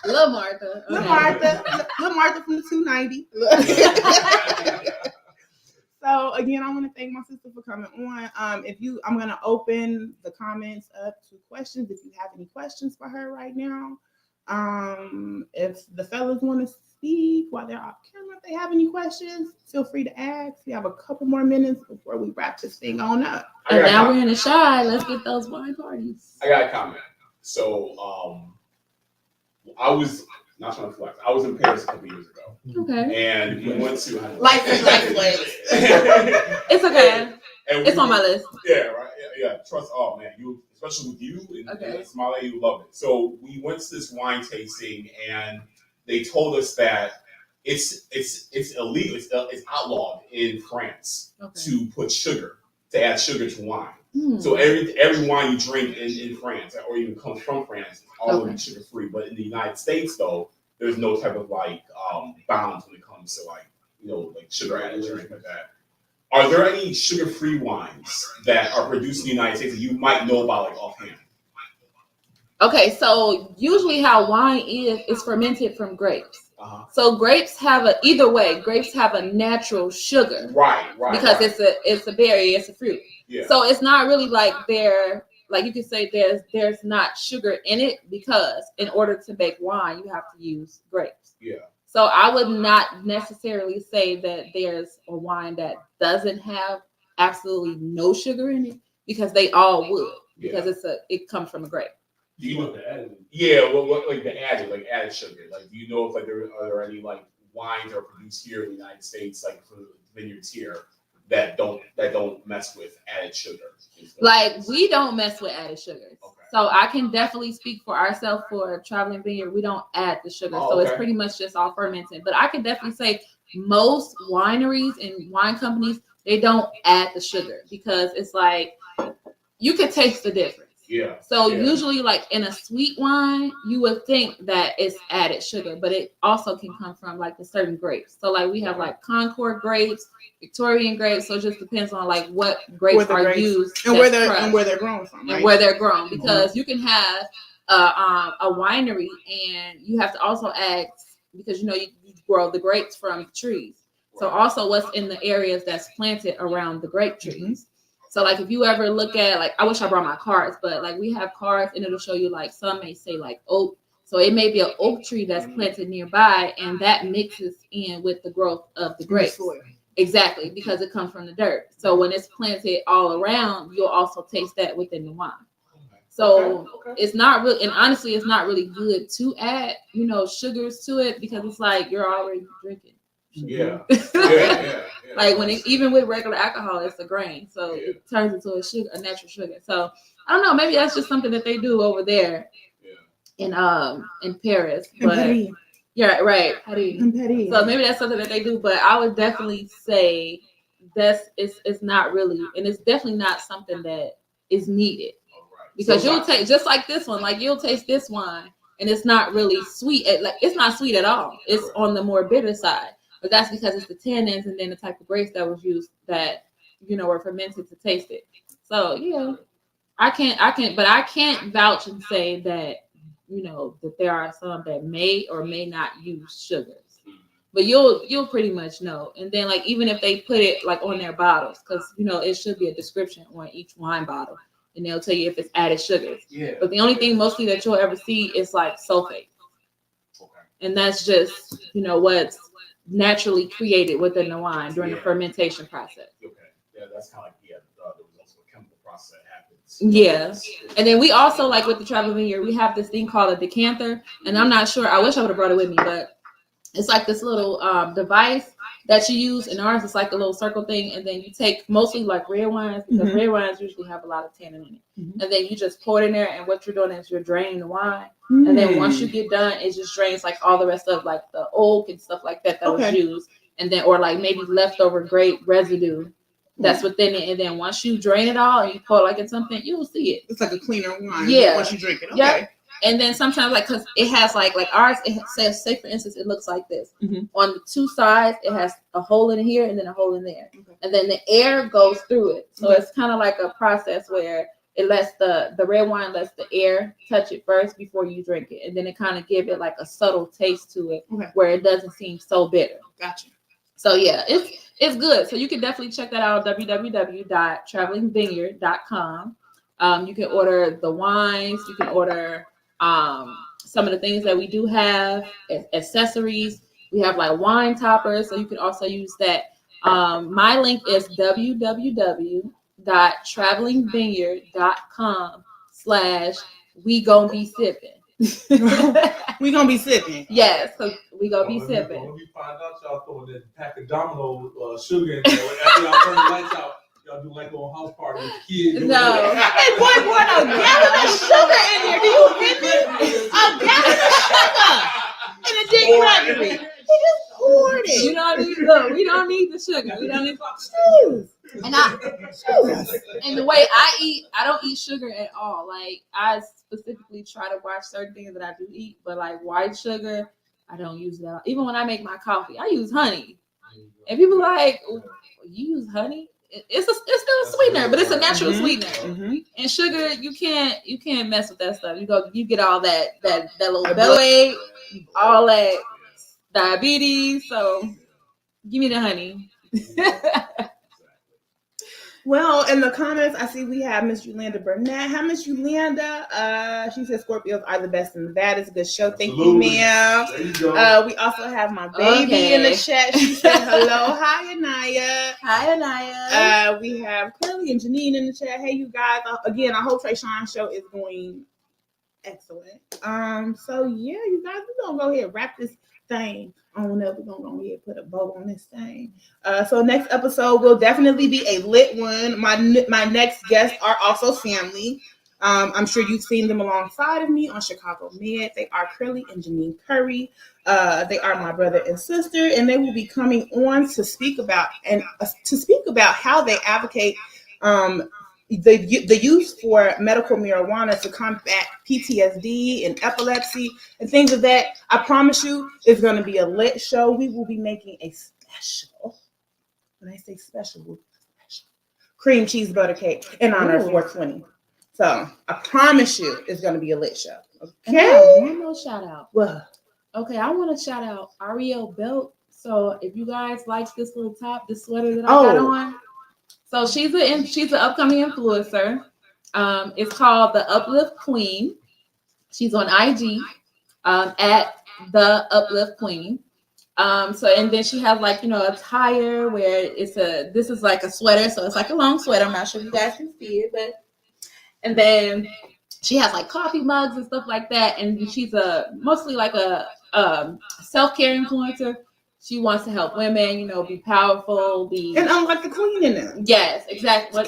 Speaker 5: Little Martha.
Speaker 2: Little
Speaker 5: Okay.
Speaker 2: Martha. Little Martha from the 290. So So again, I want to thank my sister for coming on. I'm gonna open the comments up to questions. If you have any questions for her right now, if the fellas want to speak while they're off camera, if they have any questions, feel free to ask. We have a couple more minutes before we wrap this thing on up.
Speaker 5: And now we're in the shy. Let's get those wine parties.
Speaker 3: I got a comment. So, I was not trying to flex. I was in Paris a couple years ago.
Speaker 5: Okay.
Speaker 3: And we went to
Speaker 2: Life
Speaker 5: It's okay. It's on my list.
Speaker 3: Yeah, right. Yeah. Trust. Oh man, you, especially with you and Smiley, you love it. So we went to this wine tasting, and they told us that it's illegal. It's outlawed in France to add sugar to wine. So every wine you drink in France, or even comes from France, is all sugar free. But in the United States, though, there's no type of bounds when it comes to like sugar added or anything like that. Are there any sugar free wines that are produced in the United States that you might know about offhand?
Speaker 5: Okay, so usually how wine is fermented from grapes. So grapes have grapes have a natural sugar. Right. Because it's a berry, it's a fruit. Yeah. So it's not really like you can say there's not sugar in it, because in order to make wine you have to use grapes. Yeah. So I would not necessarily say that there's a wine that doesn't have absolutely no sugar in it, because they all would, because it comes from a grape.
Speaker 3: Do you know the added? Yeah, what like the added sugar? Like, do you know if are there any wines that are produced here in the United States, like from the vineyards here, that don't mess with added sugar?
Speaker 5: Like, we don't mess with added sugars. Okay. So I can definitely speak for ourselves. For Traveling Vineyard, we don't add the sugar. So it's pretty much just all fermented. But I can definitely say most wineries and wine companies, they don't add the sugar, because it's like you could taste the difference. Yeah. So usually, like in a sweet wine, you would think that it's added sugar, but it also can come from the certain grapes. So we have Concord grapes, Victorian grapes. So it just depends on what grapes are used
Speaker 2: and where they're grown from, right?
Speaker 5: And where they're grown, because you can have a winery, and you have to also add, because you grow the grapes from trees. So also what's in the areas that's planted around the grape trees. So if you ever look at I wish I brought my cards, but we have cards, and it'll show you some may say oak. So it may be an oak tree that's planted nearby, and that mixes in with the growth of the grapes. Exactly, because it comes from the dirt. So when it's planted all around, you'll also taste that within the wine. So it's not really, and honestly, it's not really good to add, sugars to it, because it's you're already drinking. Yeah. Even with regular alcohol, it's a grain, so it turns into a natural sugar. So I don't know, maybe that's just something that they do over there in Paris. But yeah, right. So maybe that's something that they do, but I would definitely say it's not really, and it's definitely not something that is needed, because you'll take, just like this one, you'll taste this wine and it's not really sweet. It's not sweet at all. It's on the more bitter side. But that's because it's the tannins and then the type of grapes that was used that, were fermented to taste it. So, I can't vouch and say that, that there are some that may or may not use sugars. But you'll pretty much know. And then even if they put it on their bottles, because, it should be a description on each wine bottle, and they'll tell you if it's added sugars. Yeah. But the only thing mostly that you'll ever see is sulfate. Okay. And that's just, what's naturally created within the wine during the fermentation process. Okay.
Speaker 3: Yeah, that's kind of there was also a chemical process that happens.
Speaker 5: Yeah. And then we also, with the Traveling Vineyard, we have this thing called a decanter. And I'm not sure, I wish I would have brought it with me, but it's this little device that you use. And ours is a little circle thing. And then you take mostly red wines, because red wines usually have a lot of tannin in it. Mm-hmm. And then you just pour it in there. And what you're doing is you're draining the wine. Mm-hmm. And then once you get done, it just drains all the rest of the oak and stuff like that was used. And then, or maybe leftover grape residue that's within it. And then once you drain it all and you pour it in something, you'll see it.
Speaker 2: It's a cleaner wine.
Speaker 5: Yeah.
Speaker 2: Once you drink it. Okay.
Speaker 5: Yeah. And then sometimes, because it has ours, it says, say for instance, it looks like this. Mm-hmm. On the two sides, it has a hole in here and then a hole in there. Okay. And then the air goes through it. So it's kind of a process where it lets the red wine lets the air touch it first before you drink it. And then it kind of give it a subtle taste to it, where it doesn't seem so bitter.
Speaker 2: Gotcha.
Speaker 5: So yeah, it's good. So you can definitely check that out, www.travelingvineyard.com. You can order the wines, you can order some of the things that we do have, accessories. We have like wine toppers, so you can also use that. My link is www.travelingvineyard.com/we gonna be sipping.
Speaker 2: We gonna be sipping.
Speaker 5: Yes, because we gonna be sipping.
Speaker 6: Let me find out y'all throwing that pack of domino sugar in there. After y'all turn the lights out, y'all do like a little house party with the kids.
Speaker 5: No.
Speaker 2: Hey, boy, a gallon of sugar in here. Do you hear me? A gallon of sugar in a Dick Gregory. He just poured it.
Speaker 5: You don't need we don't need the sugar. We don't need and the way I eat, I don't eat sugar at all. Like I specifically try to watch certain things that I do eat, but like white sugar, I don't use that. Even when I make my coffee, I use honey. And people like, you use honey? It's still a sweetener, but it's a natural sweetener. Mm-hmm. And sugar, you can't mess with that stuff. You get all that little belly, all that diabetes. So give me the honey.
Speaker 2: Well, in the comments, I see we have Miss Yolanda Burnett. Hi, Miss Yolanda. She said Scorpios are the best and the baddest. Good show. Thank you, ma'am.
Speaker 6: There you go.
Speaker 2: We also have my baby in the chat. She said hello. Hi, Anaya.
Speaker 5: Hi, Anaya.
Speaker 2: We have Curly and Janine in the chat. Hey, you guys. Again, I hope Trey Sean's show is going excellent. So yeah, you guys, we're gonna go ahead and wrap this thing on up. We're gonna go ahead and put a bow on this thing. So next episode will definitely be a lit one. My next guests are also family. I'm sure you've seen them alongside of me on Chicago Med. They are Curly and Janine Curry. They are my brother and sister, and they will be coming on to speak about how they advocate the use for medical marijuana to combat PTSD and epilepsy and things of that. I promise you, it's going to be a lit show. We will be making a special. When I say special, cream cheese butter cake in honor of 420. So I promise you, it's going to be a lit show. Okay.
Speaker 5: One more shout out.
Speaker 2: What?
Speaker 5: Okay, I want to shout out Ariel Belt. So if you guys like this little top, this sweater that I got on. So she's an upcoming influencer. It's called The Uplift Queen. She's on IG at The Uplift Queen. So and then she has like a attire where this is like a sweater, so it's like a long sweater. I'm not sure if you guys can see it, and then she has like coffee mugs and stuff like that. And she's mostly like a self-care influencer. She wants to help women, be powerful,
Speaker 2: and unlock the queen in them.
Speaker 5: Yes, exactly.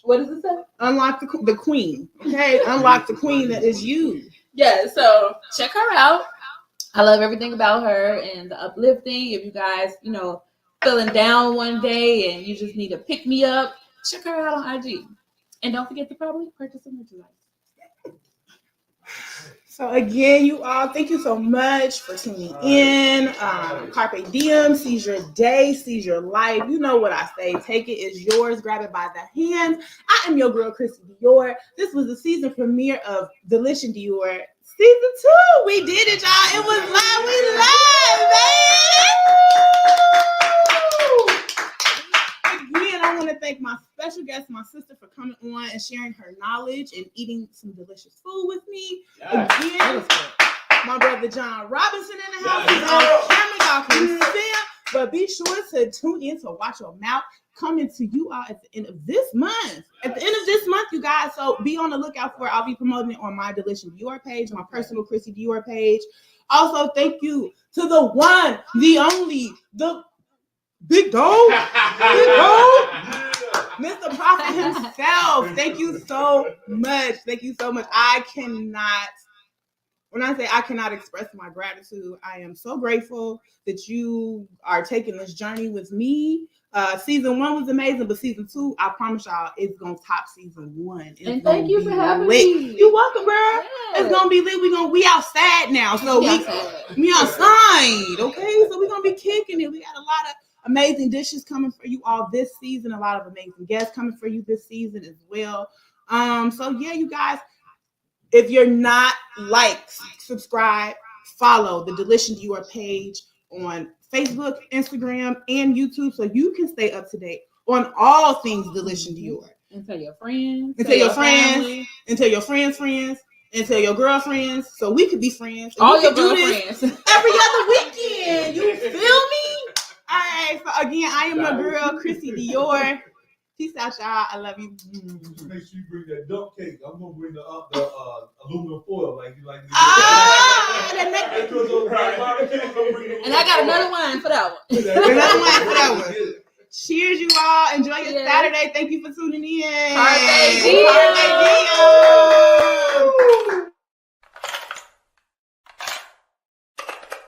Speaker 5: What does it say?
Speaker 2: Unlock the queen. Okay, unlock the queen that is you.
Speaker 5: Yeah. So check her out. I love everything about her and the uplifting. If you guys, feeling down one day and you just need to pick me up, check her out on IG, and don't forget to probably purchase some merchandise.
Speaker 2: So again, you all, thank you so much for tuning in. Carpe diem, seize your day, seize your life. You know what I say. Take it, it's yours. Grab it by the hand. I am your girl, Chrissy Dior. This was the season premiere of Delish and Dior. Season 2. We did it, y'all. It was live. We live, man. Again, I want to thank my special guest, my sister, for coming on and sharing her knowledge and eating some delicious food with me. Again, my brother John Robinson in the house. He's on camera. Y'all can see him. But be sure to tune in to Watch Your Mouth, coming to you all at the end of this month. At the end of this month, you guys. So be on the lookout for it. I'll be promoting it on my Delish and Dior page, my personal Chrissy Dior page. Also, thank you to the one, the only, the big dog, Mr. Prophet himself. Thank you so much. Thank you so much. When I say I cannot express my gratitude, I am so grateful that you are taking this journey with me. Season 1 was amazing, but season 2, I promise y'all, it's gonna top season 1.
Speaker 5: And thank you for having me.
Speaker 2: You're welcome, girl. Yeah. It's gonna be lit. We outside now, so we outside. Okay, so we're gonna be kicking it. We got a lot of amazing dishes coming for you all this season. A lot of amazing guests coming for you this season as well. So yeah, you guys, if you're not subscribe, follow the Delish and Dior page on Facebook, Instagram, and YouTube, so you can stay up to date on all things Delish and Dior.
Speaker 5: And tell your friends.
Speaker 2: And tell your friends.
Speaker 5: family.
Speaker 2: And tell your friends' friends. And tell your girlfriends, so we could be friends. And
Speaker 5: All
Speaker 2: we
Speaker 5: your
Speaker 2: could do this
Speaker 5: girlfriends.
Speaker 2: every other weekend. You feel me? All right. So again, I am your girl, Chrissy Dior. Peace out, y'all. I love you.
Speaker 6: Make sure you bring that dump cake. I'm gonna bring the aluminum foil like you like.
Speaker 2: And
Speaker 5: I got another wine for that one.
Speaker 2: Another wine for that one. Cheers, you all. Enjoy your Saturday. Thank you for tuning in.
Speaker 5: Carpe diem.